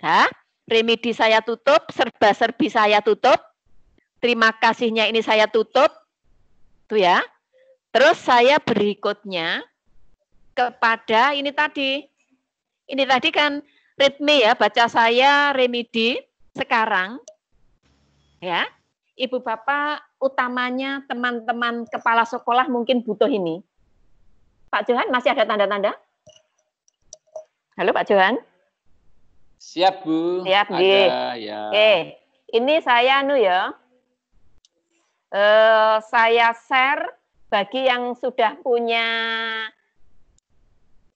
Nah, remedi saya tutup, serba-serbi saya tutup. Terima kasihnya ini saya tutup. Tuh ya. Terus saya berikutnya kepada ini tadi. Ini tadi kan ritme ya, baca saya remedi sekarang. Ya. Ibu Bapak utamanya teman-teman kepala sekolah mungkin butuh ini. Pak Johan masih ada tanda-tanda? Halo Pak Johan? Siap Bu. Siap, ada, ya. Oke, ini saya saya share bagi yang sudah punya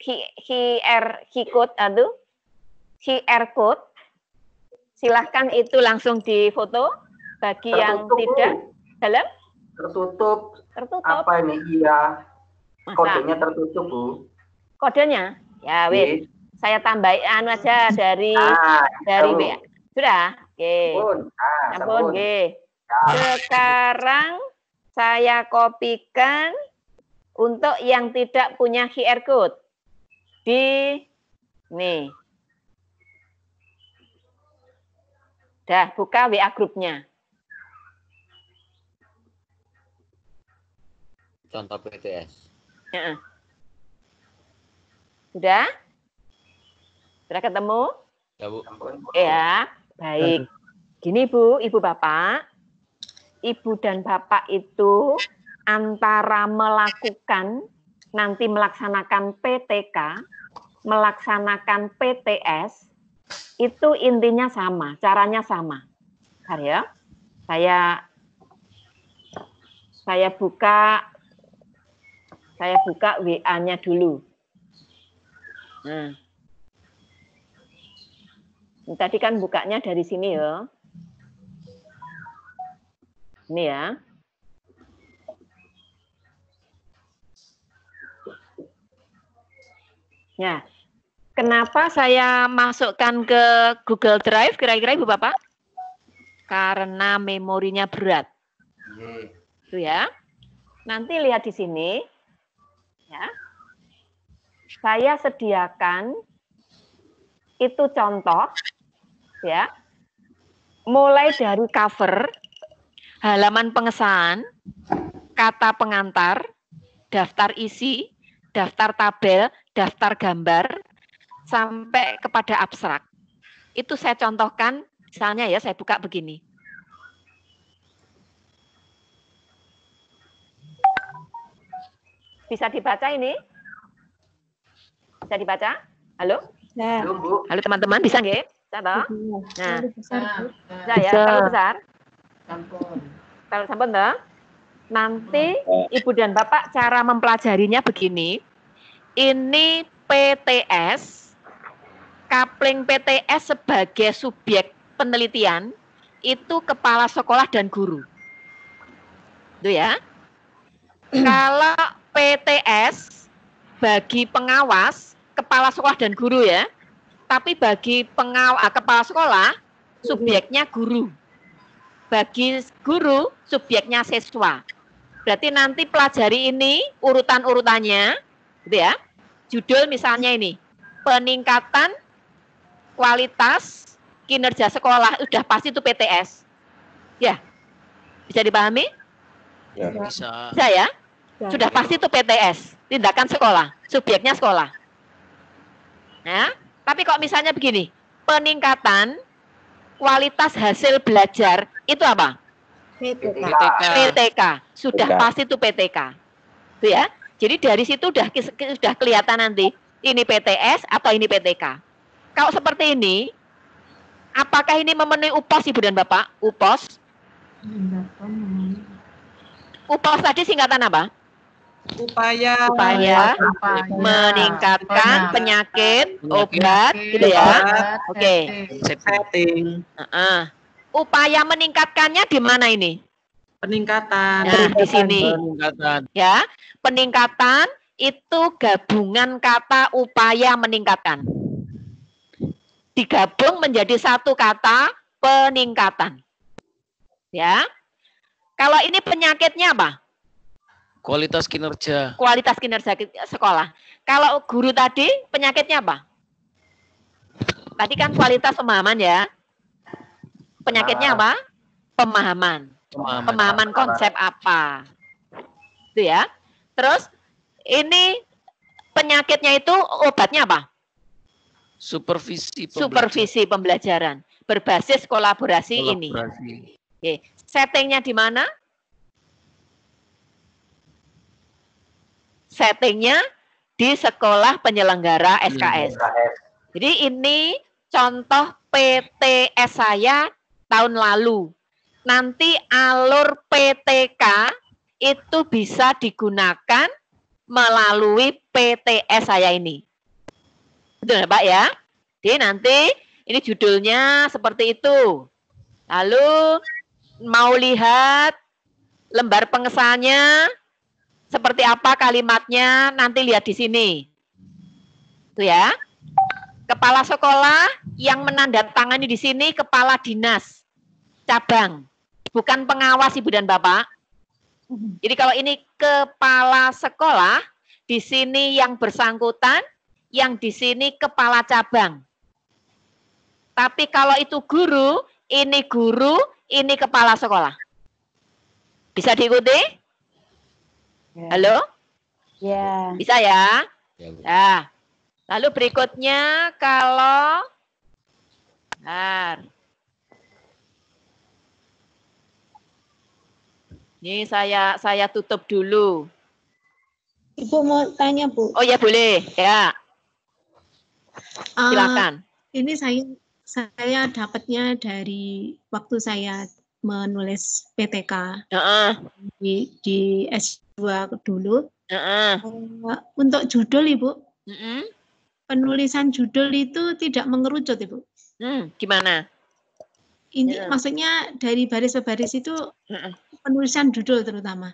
QR code. Silahkan itu langsung difoto. Bagi yang tidak, dalam? Tertutup. Tertutup. Apa ini? Iya. Kodenya tertutup, Bu. Kodenya? Ya, wis. Saya tambahin aja dari WA. Sudah? Oke. Ampun, oke. Sekarang saya kopikan untuk yang tidak punya QR code. Nih. Dah, buka WA grupnya. Contoh PTS. Ya. Sudah? Sudah ketemu? Ya, Bu. Ya, baik. Gini, Bu, Ibu Bapak. Ibu dan Bapak itu antara melakukan, nanti melaksanakan PTK, melaksanakan PTS, itu intinya sama, caranya sama. Bentar ya. Saya buka WA-nya dulu. Nah. Tadi kan bukanya dari sini ya. Ini ya. Ya. Kenapa saya masukkan ke Google Drive kira-kira Ibu Bapak? Karena memorinya berat. Itu ya. Nanti lihat di sini. Ya. Saya sediakan itu contoh ya. Mulai dari cover, halaman pengesahan, kata pengantar, daftar isi, daftar tabel, daftar gambar, sampai kepada abstrak. Itu saya contohkan, misalnya ya, saya buka begini. Bisa dibaca ini? Bisa dibaca? Halo? Nah. Halo teman-teman, bisa nggak? Bisa toh? Nah, bisa ya, terlalu besar? Terlalu sampun toh? Nanti Ibu dan Bapak cara mempelajarinya begini. Ini PTS, kapling PTS sebagai subjek penelitian, itu kepala sekolah dan guru. Itu ya. Kalau PTS bagi pengawas, kepala sekolah dan guru ya. Tapi bagi kepala sekolah, subjeknya guru. Bagi guru, subjeknya siswa. Berarti nanti pelajari ini urutan-urutannya, gitu ya. Judul misalnya ini, peningkatan kualitas kinerja sekolah, udah pasti itu PTS. Ya, bisa dipahami? Ya. Bisa. Bisa ya? Sudah pasti itu PTS, tindakan sekolah, subjeknya sekolah. Nah, tapi kok misalnya begini, peningkatan kualitas hasil belajar, itu apa? PTK. Sudah pasti itu PTK. Itu ya. Jadi dari situ sudah kelihatan nanti, ini PTS atau ini PTK. Kalau seperti ini, apakah ini memenuhi UPOS Ibu dan Bapak? UPOS? UPOS tadi singkatan apa? Upaya meningkatkan penyakit obat gitu ya. Oke. Setting. Upaya meningkatkannya di mana ini? Peningkatan. Nah, di sini. Ya, peningkatan itu gabungan kata upaya meningkatkan. Digabung menjadi satu kata peningkatan. Ya. Kalau ini penyakitnya apa? Kualitas kinerja. Kualitas kinerja sekolah. Kalau guru tadi penyakitnya apa? Tadi kan kualitas pemahaman ya. Penyakitnya apa? Pemahaman. Pemahaman konsep apa. Itu ya. Terus ini penyakitnya itu obatnya apa? Supervisi pembelajaran. Supervisi pembelajaran. Berbasis kolaborasi ini. Oke. Settingnya di mana? Settingnya di sekolah penyelenggara SKS. Jadi ini contoh PTS saya tahun lalu. Nanti alur PTK itu bisa digunakan melalui PTS saya ini. Betul ya, Pak ya? Jadi nanti ini judulnya seperti itu. Lalu mau lihat lembar pengesahannya seperti apa kalimatnya, nanti lihat di sini. Tuh ya. Kepala sekolah yang menandatangani di sini kepala dinas cabang, bukan pengawas Ibu dan Bapak. Jadi kalau ini kepala sekolah, di sini yang bersangkutan, yang di sini kepala cabang. Tapi kalau itu guru, ini kepala sekolah. Bisa diikuti? Halo? Ya. Bisa ya? Nah, lalu berikutnya kalau ini saya tutup dulu. Ibu mau tanya, Bu. Oh ya boleh, ya. Silakan. Ini saya dapatnya dari waktu saya menulis PTK di S2 dulu. Untuk judul, Ibu, penulisan judul itu tidak mengerucut, Ibu. Gimana? Ini maksudnya dari baris per baris itu penulisan judul terutama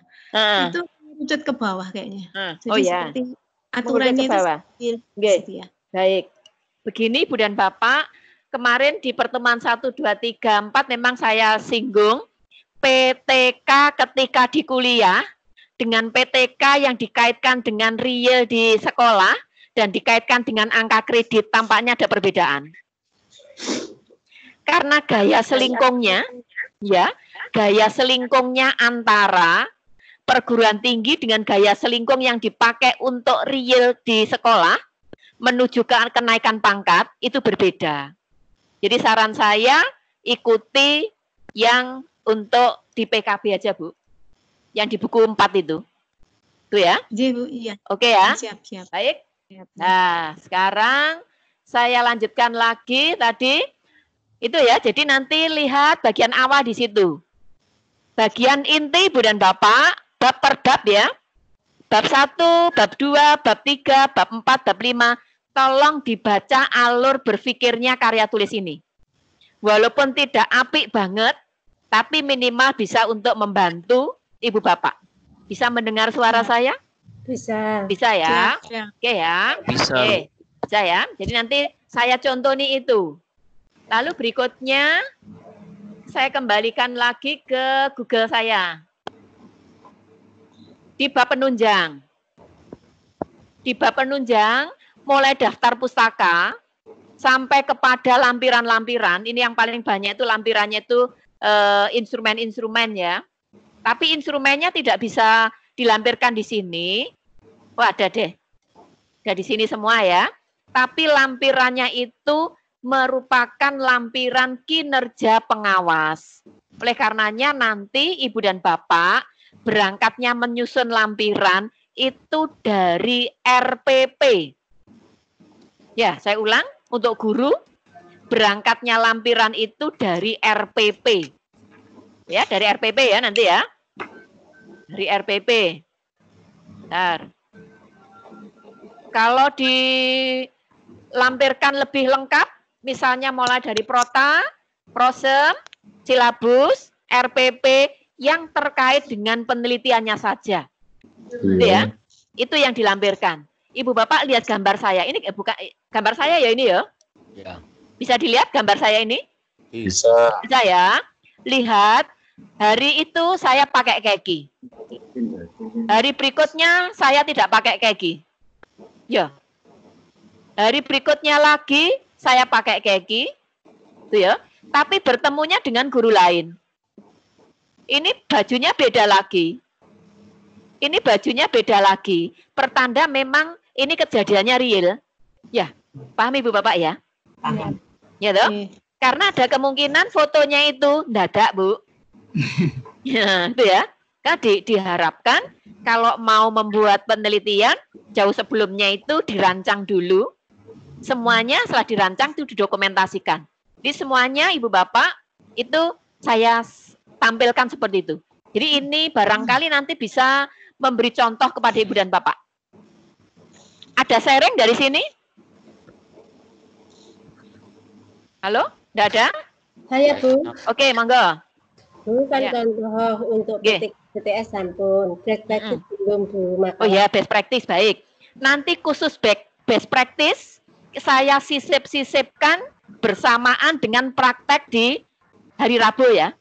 itu mengerucut ke bawah kayaknya. Jadi seperti aturannya itu seperti ya. Baik. Begini Ibu dan Bapak, kemarin di pertemuan 1, 2, 3, 4 memang saya singgung PTK ketika di kuliah dengan PTK yang dikaitkan dengan real di sekolah dan dikaitkan dengan angka kredit, tampaknya ada perbedaan. Karena gaya selingkungnya, gaya selingkungnya antara perguruan tinggi dengan gaya selingkung yang dipakai untuk real di sekolah menuju ke kenaikan pangkat itu berbeda. Jadi saran saya ikuti yang untuk di PKB aja, Bu. Yang di buku 4 itu. Itu ya? Iya, Bu, iya. Oke ya? Siap. Baik. Nah, sekarang saya lanjutkan lagi tadi. Itu ya, jadi nanti lihat bagian awal di situ. Bagian inti Ibu dan Bapak, bab per bab ya. Bab 1, bab 2, bab 3, bab 4, bab 5. Tolong dibaca alur berpikirnya karya tulis ini. Walaupun tidak apik banget, tapi minimal bisa untuk membantu Ibu Bapak. Bisa mendengar suara saya? Bisa. Bisa ya? Ya. Oke ya? Bisa. Oke. Bisa ya? Jadi nanti saya contoh nih itu. Lalu berikutnya, saya kembalikan lagi ke Google saya. Di bab penunjang. Di bab penunjang, mulai daftar pustaka, sampai kepada lampiran-lampiran, ini yang paling banyak itu lampirannya itu instrumen-instrumen ya. Tapi instrumennya tidak bisa dilampirkan di sini. Wah, ada deh. Ada di sini semua ya. Tapi lampirannya itu merupakan lampiran kinerja pengawas. Oleh karenanya nanti Ibu dan Bapak berangkatnya menyusun lampiran itu dari RPP. Ya, saya ulang, untuk guru berangkatnya lampiran itu dari RPP. Ya, dari RPP ya nanti ya. Dari RPP. Bentar. Kalau dilampirkan lebih lengkap, misalnya mulai dari prota, prosem, silabus, RPP yang terkait dengan penelitiannya saja. Itu ya. Itu yang dilampirkan. Ibu Bapak lihat gambar saya. Ini bukan gambar saya ya ini ya? Ya. Bisa dilihat gambar saya ini? Bisa. Bisa ya. Lihat, hari itu saya pakai keki. Hari berikutnya saya tidak pakai keki. Ya. Hari berikutnya lagi saya pakai keki. Itu ya. Tapi bertemunya dengan guru lain. Ini bajunya beda lagi. Ini bajunya beda lagi. Pertanda memang ini kejadiannya real. Ya, paham Ibu Bapak ya? Paham. Ya toh? Karena ada kemungkinan fotonya itu dadak, Bu. Ya, itu ya. Kan diharapkan kalau mau membuat penelitian jauh sebelumnya itu dirancang dulu. Semuanya setelah dirancang itu didokumentasikan. Jadi semuanya Ibu Bapak itu saya tampilkan seperti itu. Jadi ini barangkali nanti bisa memberi contoh kepada Ibu dan Bapak. Ada sharing dari sini? Halo, tidak ada? Saya Bu. Oke, monggo. Bu kan contoh untuk BTS sampun, best practice belum Bu. Oh ya, best practice baik. Nanti khusus best practice saya sisip-sisipkan bersamaan dengan praktek di hari Rabu ya.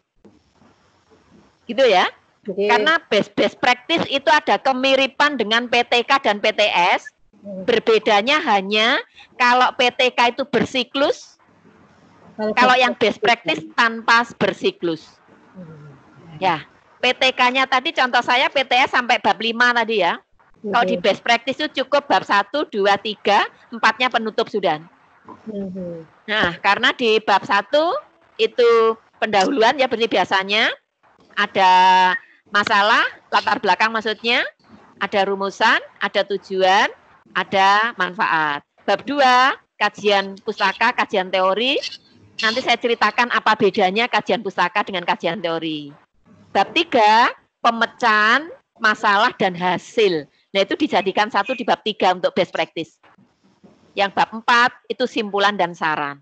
Gitu ya. Karena best practice itu ada kemiripan dengan PTK dan PTS. Berbedanya hanya kalau PTK itu bersiklus, kalau yang best practice tanpa bersiklus. Ya, PTK-nya tadi contoh saya PTS sampai bab 5 tadi ya. Kalau di best practice itu cukup bab 1, 2, 3, 4-nya penutup sudah. Nah, karena di bab 1 itu pendahuluan ya, berarti biasanya ada masalah, latar belakang maksudnya, ada rumusan, ada tujuan, ada manfaat. Bab 2, kajian pustaka, kajian teori. Nanti saya ceritakan apa bedanya kajian pustaka dengan kajian teori. Bab 3, pemecahan masalah dan hasil. Nah, itu dijadikan satu di bab 3 untuk best practice. Yang bab 4 itu simpulan dan saran.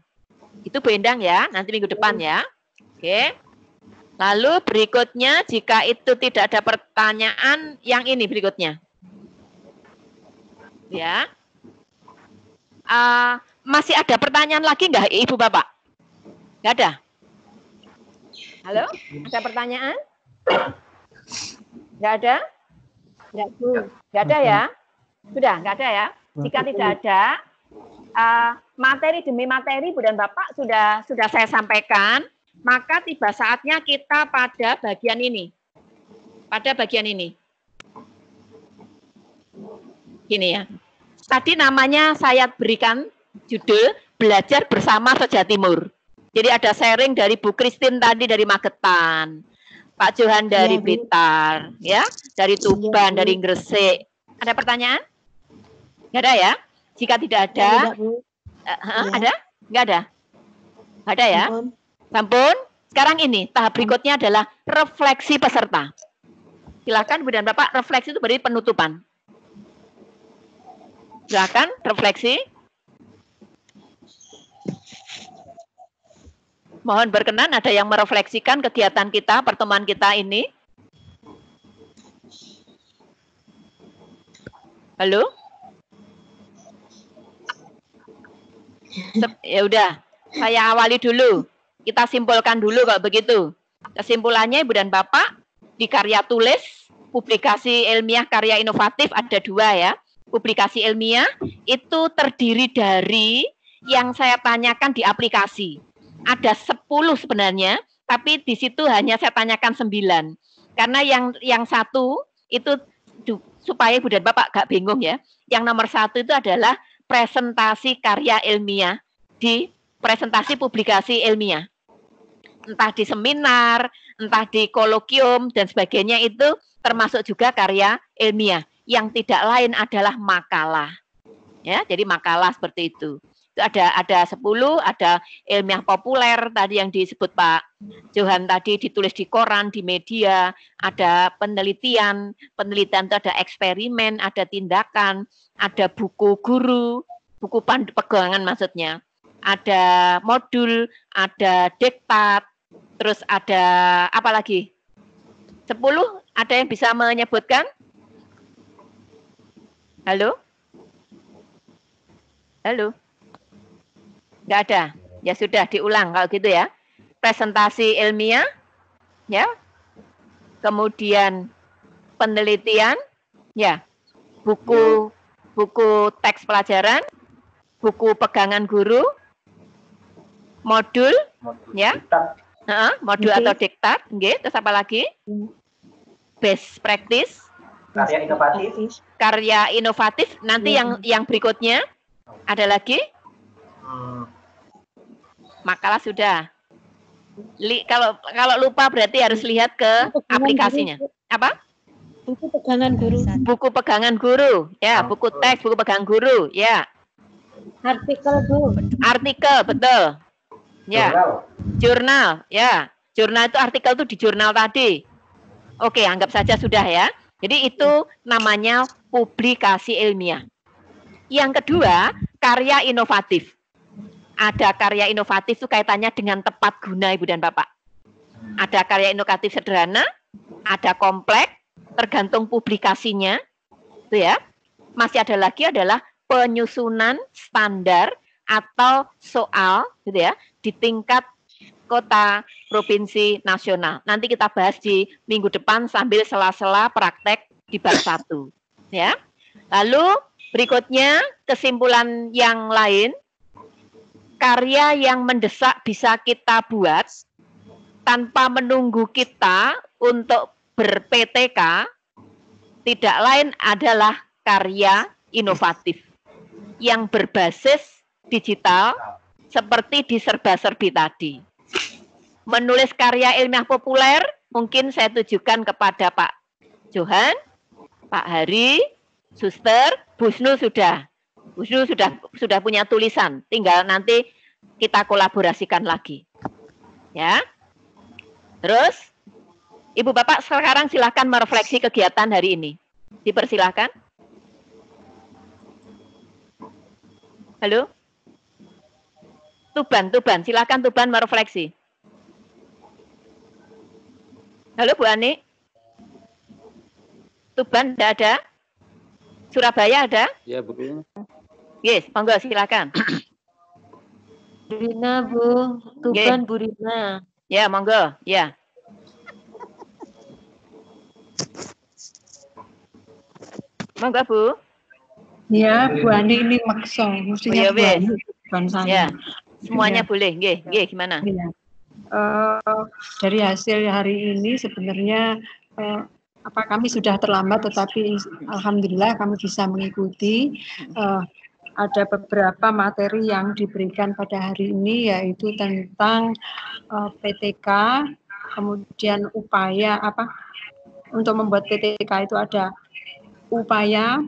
Itu Bu Endang ya, nanti minggu depan ya. Oke. Lalu berikutnya, jika itu tidak ada pertanyaan, yang ini berikutnya. Ya. Masih ada pertanyaan lagi nggak Ibu Bapak? Nggak ada? Halo? Ada pertanyaan? Nggak ada? Nggak, Bu. Nggak ada ya? Sudah, nggak ada ya? Jika tidak ada, materi demi materi Bu dan Bapak sudah saya sampaikan. Maka tiba saatnya kita pada bagian ini. Pada bagian ini. Gini ya. Tadi namanya saya berikan judul Belajar Bersama Soja Timur. Jadi ada sharing dari Bu Christine tadi dari Magetan. Pak Johan dari Blitar, ya, dari Tuban, dari Gresik. Ada pertanyaan? Nggak ada ya? Jika tidak ada, ada? Nggak ada? Nggak ada ya? Sampun. Sekarang ini tahap berikutnya adalah refleksi peserta. Silakan Bu dan Bapak, refleksi itu berarti penutupan. Silakan refleksi. Mohon berkenan ada yang merefleksikan kegiatan kita, pertemuan kita ini. Halo? Ya udah, saya awali dulu. Kita simpulkan dulu kalau begitu. Kesimpulannya Ibu dan Bapak, di karya tulis, publikasi ilmiah karya inovatif ada 2 ya. Publikasi ilmiah itu terdiri dari yang saya tanyakan di aplikasi. Ada 10 sebenarnya, tapi di situ hanya saya tanyakan 9. Karena yang satu itu supaya Ibu dan Bapak gak bingung ya. Yang nomor 1 itu adalah presentasi karya ilmiah di presentasi publikasi ilmiah. Entah di seminar, entah di kolokium dan sebagainya itu termasuk juga karya ilmiah. Yang tidak lain adalah makalah. Ya, jadi makalah seperti itu. Itu ada 10, ada ilmiah populer tadi yang disebut Pak Johan tadi, ditulis di koran, di media, ada penelitian itu ada eksperimen, ada tindakan, ada buku guru, buku pandu pegangan maksudnya, ada modul, ada diktat, terus ada apa lagi? 10, ada yang bisa menyebutkan? Halo? Halo? Nggak ada? Ya sudah, diulang kalau gitu ya. Presentasi ilmiah, ya. Kemudian penelitian, ya. Buku teks pelajaran, buku pegangan guru, modul, ya. Modul atau diktat, nggih. Terus apa lagi? Best practice. Karya inovatif. Karya inovatif. Nanti yang berikutnya ada lagi? Makalah sudah. Kalau lupa berarti harus lihat ke aplikasinya. Apa? Buku pegangan guru. Buku pegangan guru, ya. Buku teks, buku pegangan guru, ya. Artikel, Bu. Artikel, betul. Ya. Jurnal, ya. Jurnal itu artikel itu di jurnal tadi. Oke, anggap saja sudah ya. Jadi itu namanya publikasi ilmiah. Yang kedua, karya inovatif. ada karya inovatif itu kaitannya dengan tepat guna Ibu dan Bapak. Ada karya inovatif sederhana, ada kompleks, tergantung publikasinya, itu ya. Masih ada lagi adalah penyusunan standar atau soal, gitu ya, di tingkat kota, provinsi, nasional. Nanti kita bahas di minggu depan sambil sela-sela praktek di bab 1, ya. Lalu berikutnya kesimpulan yang lain, karya yang mendesak bisa kita buat tanpa menunggu kita untuk ber-PTK, tidak lain adalah karya inovatif yang berbasis digital seperti di serba-serbi tadi. Menulis karya ilmiah populer mungkin saya tujukan kepada Pak Johan, Pak Hari, Suster, Busnu sudah punya tulisan, tinggal nanti kita kolaborasikan lagi. Ya. Terus Ibu Bapak sekarang silakan merefleksi kegiatan hari ini. Dipersilakan. Halo? Tuban, silakan Tuban merefleksi. Halo Bu Ani? Tuban tidak ada? Surabaya ada? Ya Bu. Yes, monggo silakan. Rina Bu, Tuban Bu Rina. Ya, monggo, ya. Monggo Bu. Ya, Bu Ani ini maksa, mestinya Bu Ani bukan saya. Ya, semuanya boleh, nggih, gimana? Ya. Dari hasil hari ini sebenarnya kami sudah terlambat, tetapi alhamdulillah kami bisa mengikuti. Ada beberapa materi yang diberikan pada hari ini, yaitu tentang PTK, kemudian upaya untuk membuat PTK itu ada upaya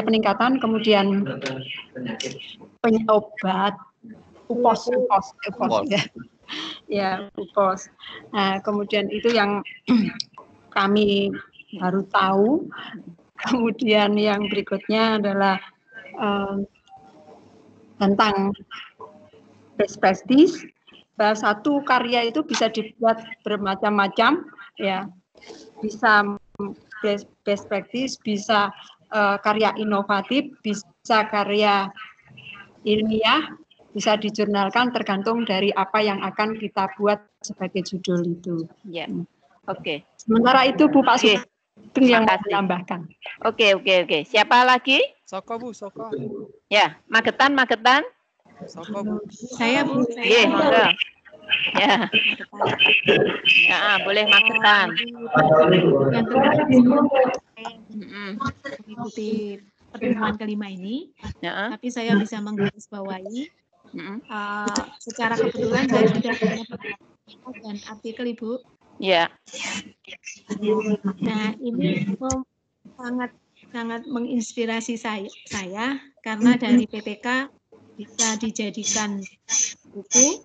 peningkatan, kemudian penyobat, UPOS ya. Ya, UPOS. Nah, kemudian itu yang kami baru tahu. Kemudian yang berikutnya adalah tentang best practice. Satu karya itu bisa dibuat bermacam-macam, ya. Bisa best practice, bisa karya inovatif, bisa karya ilmiah, bisa dijurnalkan tergantung dari apa yang akan kita buat sebagai judul itu. Ya, oke. Sementara itu Bu Pak Sugeng yang mau menambahkan. Oke. Siapa lagi? Soko Bu, Soko. Ya, Magetan. Soko Bu. Saya Bu. Iya, monggo. Ya. Ya, boleh Magetan. Yang mengikuti pertemuan kelima ini, tapi saya bisa menggarisbawahi. Secara kebetulan saya sudah punya pengalaman dan artikel Ibu. Ya. Nah, ini sangat menginspirasi saya karena dari PTK bisa dijadikan buku,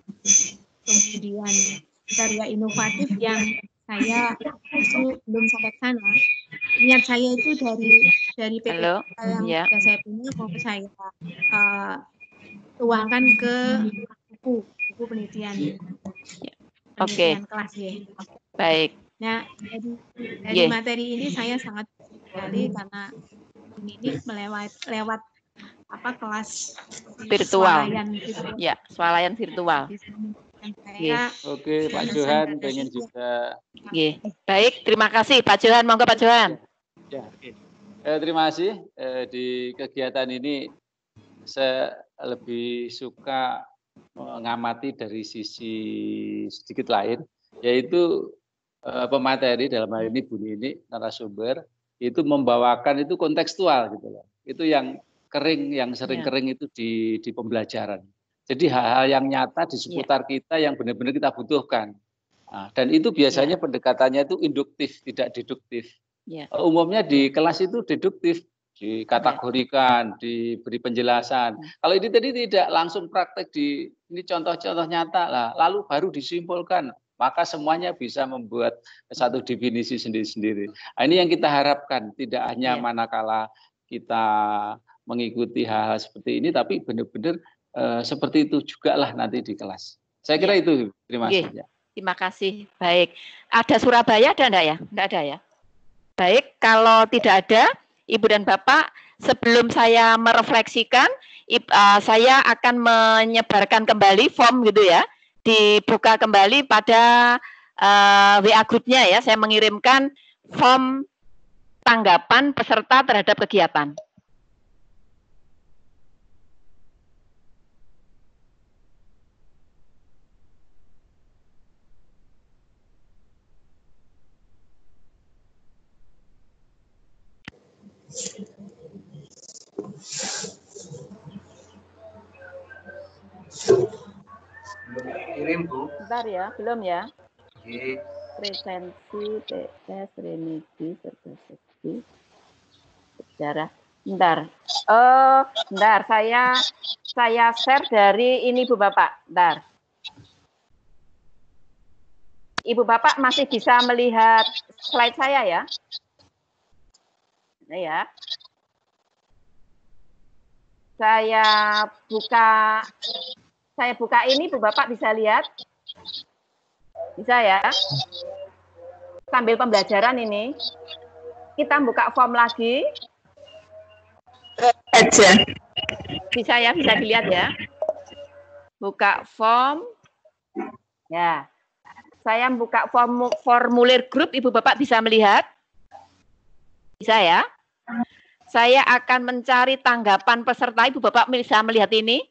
kemudian karya inovatif yang saya itu belum sampai ke sana. Niat saya itu dari PTK yang sudah saya punya mau saya tuangkan ke buku penelitian. Oke. Kelas ya. Baik. Nah, dari materi ini saya sangat sekali karena ini lewat kelas virtual. Ya, swalayan virtual. Oke, Pak Johan pengen juga. Baik, terima kasih Pak Johan. Monggo Pak Johan. Ya, terima kasih. Di kegiatan ini saya lebih suka mengamati dari sisi sedikit lain, yaitu pemateri dalam hal ini Bu Nini narasumber itu membawakan itu kontekstual gitu loh. Itu yang kering, yang sering kering itu di pembelajaran. Jadi hal-hal yang nyata di seputar kita yang benar-benar kita butuhkan. Nah, dan itu biasanya pendekatannya itu induktif, tidak deduktif. Umumnya di kelas itu deduktif, dikategorikan, diberi penjelasan. Kalau ini tadi tidak langsung praktek ini contoh-contoh nyata lah, lalu baru disimpulkan. Maka semuanya bisa membuat satu definisi sendiri-sendiri. Nah, ini yang kita harapkan, tidak hanya manakala kita mengikuti hal-hal seperti ini, tapi benar-benar seperti itu juga lah nanti di kelas. Saya kira itu. Terima kasih. Terima kasih. Baik. Ada Surabaya ada enggak ya? Enggak ada ya? Baik, kalau tidak ada, Ibu dan Bapak, sebelum saya merefleksikan, saya akan menyebarkan kembali form gitu ya, dibuka kembali pada WA grupnya ya, saya mengirimkan form tanggapan peserta terhadap kegiatan. Kirim, Bu. Bentar ya, belum ya. Oke. Presensi, TS, remedi, sertifikasi, sejarah. Bentar. Bentar, saya share dari ini Bu Bapak. Bentar. Ibu Bapak masih bisa melihat slide saya ya? Nah ya. Saya buka ini, Bu Bapak bisa lihat? Bisa ya? Sambil pembelajaran ini, kita buka form lagi. Bisa ya, bisa dilihat ya. Buka form. Ya. Saya buka formulir grup, Ibu Bapak bisa melihat? Bisa ya? Saya akan mencari tanggapan peserta. Ibu Bapak bisa melihat ini?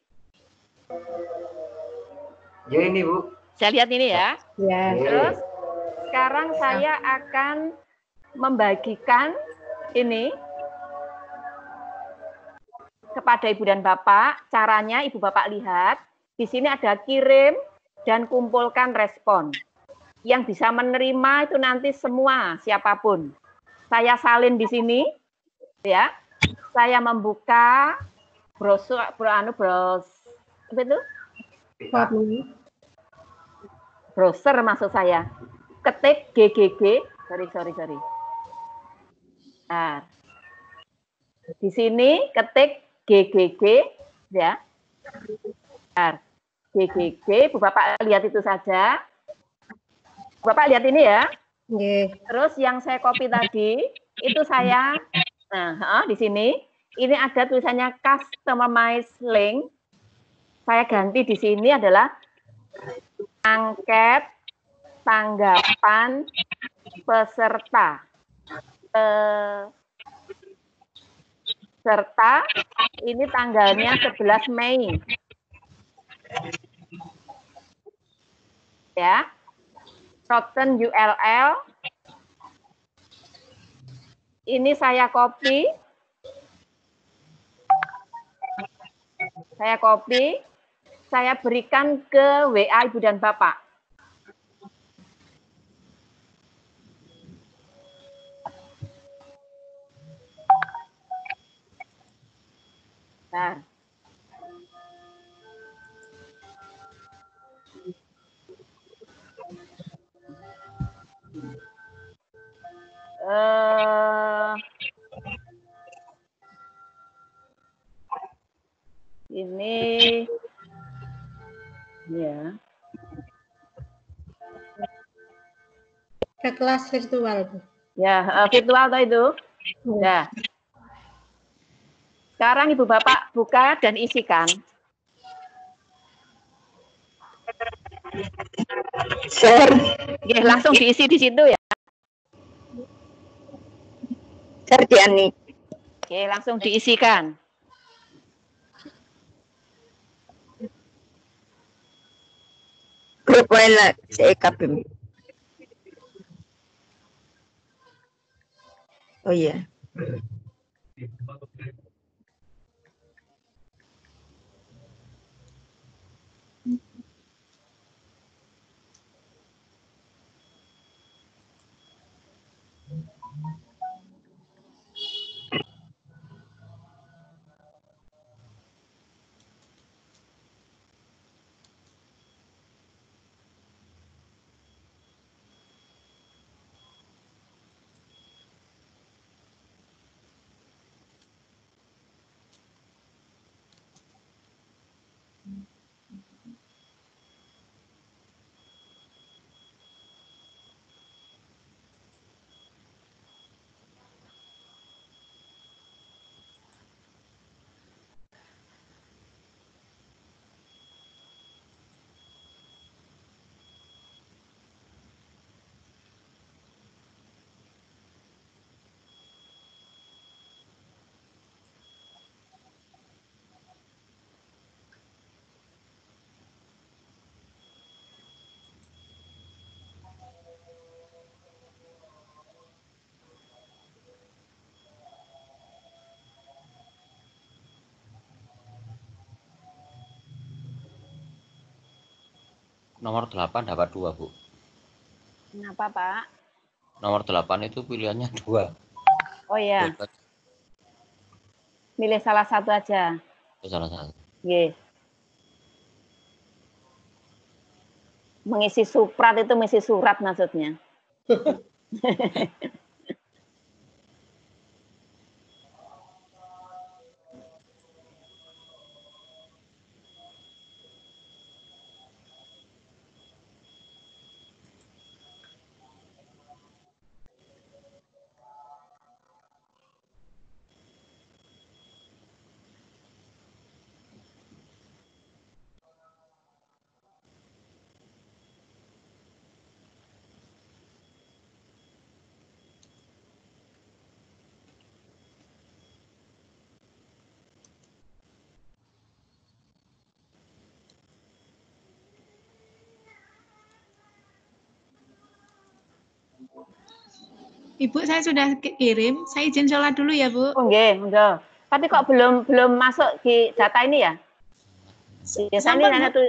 Ya ini Bu. Saya lihat ini ya. Ya. Terus sekarang saya akan membagikan ini kepada Ibu dan Bapak. Caranya Ibu Bapak lihat. Di sini ada kirim dan kumpulkan respon. Yang bisa menerima itu nanti semua, siapapun. Saya salin di sini. Ya, saya membuka brosur, browser maksud saya. Ketik GGG, sorry. Nah, di sini ketik GGG, ya. Nah, GGG, Bu Bapak lihat itu saja. Bapak lihat ini ya. Terus yang saya copy tadi itu saya. Nah, di sini, ini ada tulisannya customize link. Saya ganti di sini adalah angket tanggapan peserta. Serta ini tanggalnya 11 Mei. Ya. Shorten URL. Ini saya copy. Saya berikan ke WA Ibu dan Bapak. Nah. Ini ya. Ke kelas virtual, Bu. Ya, virtual atau itu? Ya. Sekarang Ibu Bapak buka dan isikan. Oke, langsung diisi di situ ya. Sardiani. Oke, langsung diisikan. Grup WhatsApp CKBIM. Oh iya. nomor 8 dapat 2, Bu. Kenapa, Pak? Nomor 8 itu pilihannya 2. Oh ya. Milih salah satu aja. Salah satu. Yes. Mengisi suprat itu mengisi surat maksudnya. Ibu, saya sudah kirim. Saya izin sholat dulu ya, Bu. Oh, enggak. Tapi kok belum masuk di data ini ya? Biasanya tuh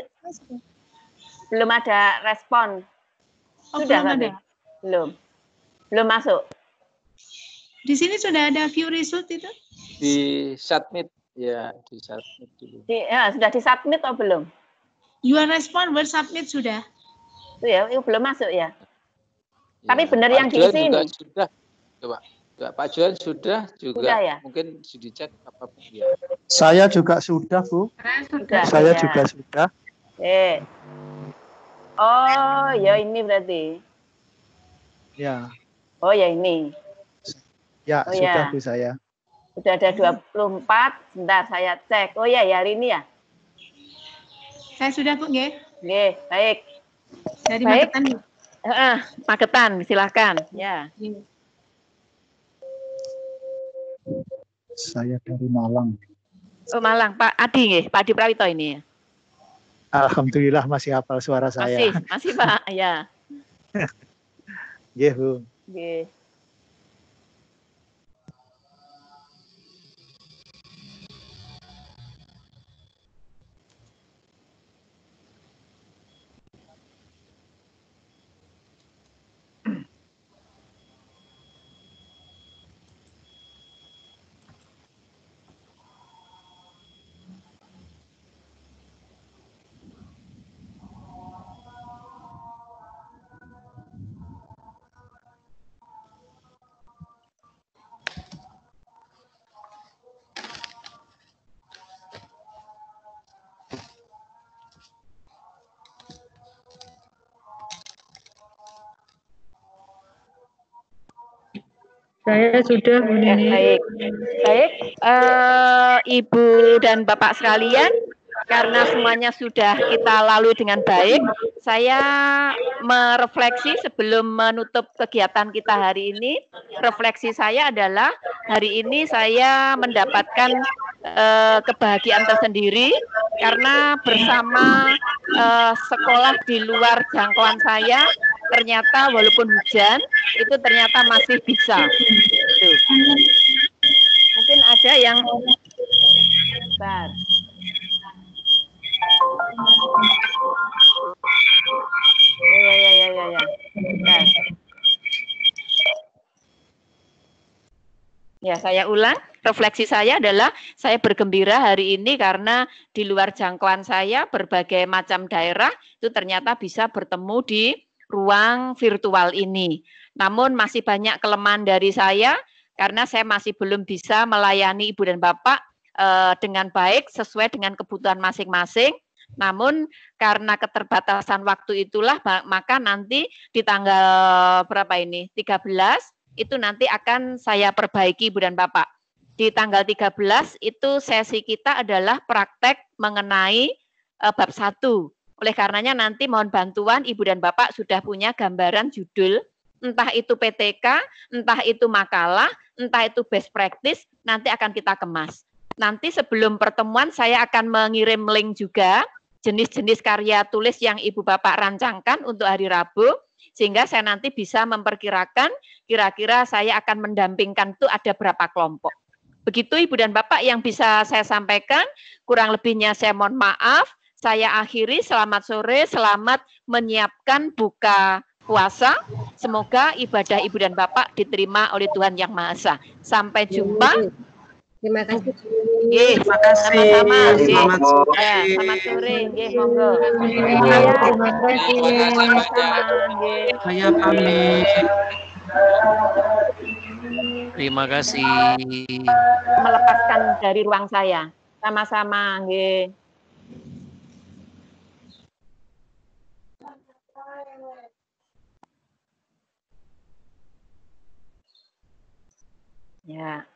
belum ada respon. Sudah belum ada? Belum masuk. Di sini sudah ada view result itu? Di submit ya, di submit dulu. Sudah di submit atau belum? Your response were submit sudah. Itu ya, itu belum masuk ya. Tapi benar yang diisi ini. Sudah. Coba. Pak Juan sudah juga. Sudah ya? Mungkin dicek apa ya. Saya juga sudah, Bu. Saya juga sudah. Oh, ya ini berarti. Ya. Oh, ya ini. Ya, sudah Bu saya. Sudah ada 24. Sebentar saya cek. Oh ya, hari ini ya. Saya sudah, Bu, nggih. Nggih, baik. Dari Magetan. Magetan, silahkan. Ya. Saya dari Malang. Oh, Malang, Pak Adi nggih, Pak Adi Prawito ini ya. Alhamdulillah masih hafal suara saya. Masih Pak, ya. Nggih, Bu. Nggih. Saya sudah, Bu Nini. Baik. Ibu dan Bapak sekalian, karena semuanya sudah kita lalui dengan baik, saya merefleksi sebelum menutup kegiatan kita hari ini. Refleksi saya adalah hari ini saya mendapatkan kebahagiaan tersendiri karena bersama sekolah di luar jangkauan saya, ternyata walaupun hujan itu ternyata masih bisa. Tuh. Mungkin ada yang bentar. Ya. Bentar. Ya, saya ulang. Refleksi saya adalah saya bergembira hari ini karena di luar jangkauan saya berbagai macam daerah itu ternyata bisa bertemu di ruang virtual ini. Namun masih banyak kelemahan dari saya karena saya masih belum bisa melayani Ibu dan Bapak dengan baik sesuai dengan kebutuhan masing-masing. Namun karena keterbatasan waktu itulah maka nanti di tanggal berapa ini? 13 itu nanti akan saya perbaiki Ibu dan Bapak. Di tanggal 13 itu sesi kita adalah praktek mengenai bab 1. Oleh karenanya nanti mohon bantuan Ibu dan Bapak sudah punya gambaran judul, entah itu PTK, entah itu makalah, entah itu best practice, nanti akan kita kemas. Nanti sebelum pertemuan saya akan mengirim link juga, jenis-jenis karya tulis yang Ibu Bapak rancangkan untuk hari Rabu, sehingga saya nanti bisa memperkirakan kira-kira saya akan mendampingkan itu ada berapa kelompok. Begitu Ibu dan Bapak yang bisa saya sampaikan, kurang lebihnya saya mohon maaf. saya akhiri. Selamat sore, selamat menyiapkan buka puasa. Semoga ibadah Ibu dan Bapak diterima oleh Tuhan Yang Maha Esa. Sampai jumpa. Terima kasih. Terima kasih. Sama-sama. Selamat sore. Ya, selamat sore. Monggo. Saya pamit. Terima kasih. Melepaskan dari ruang saya. Sama-sama. Ya.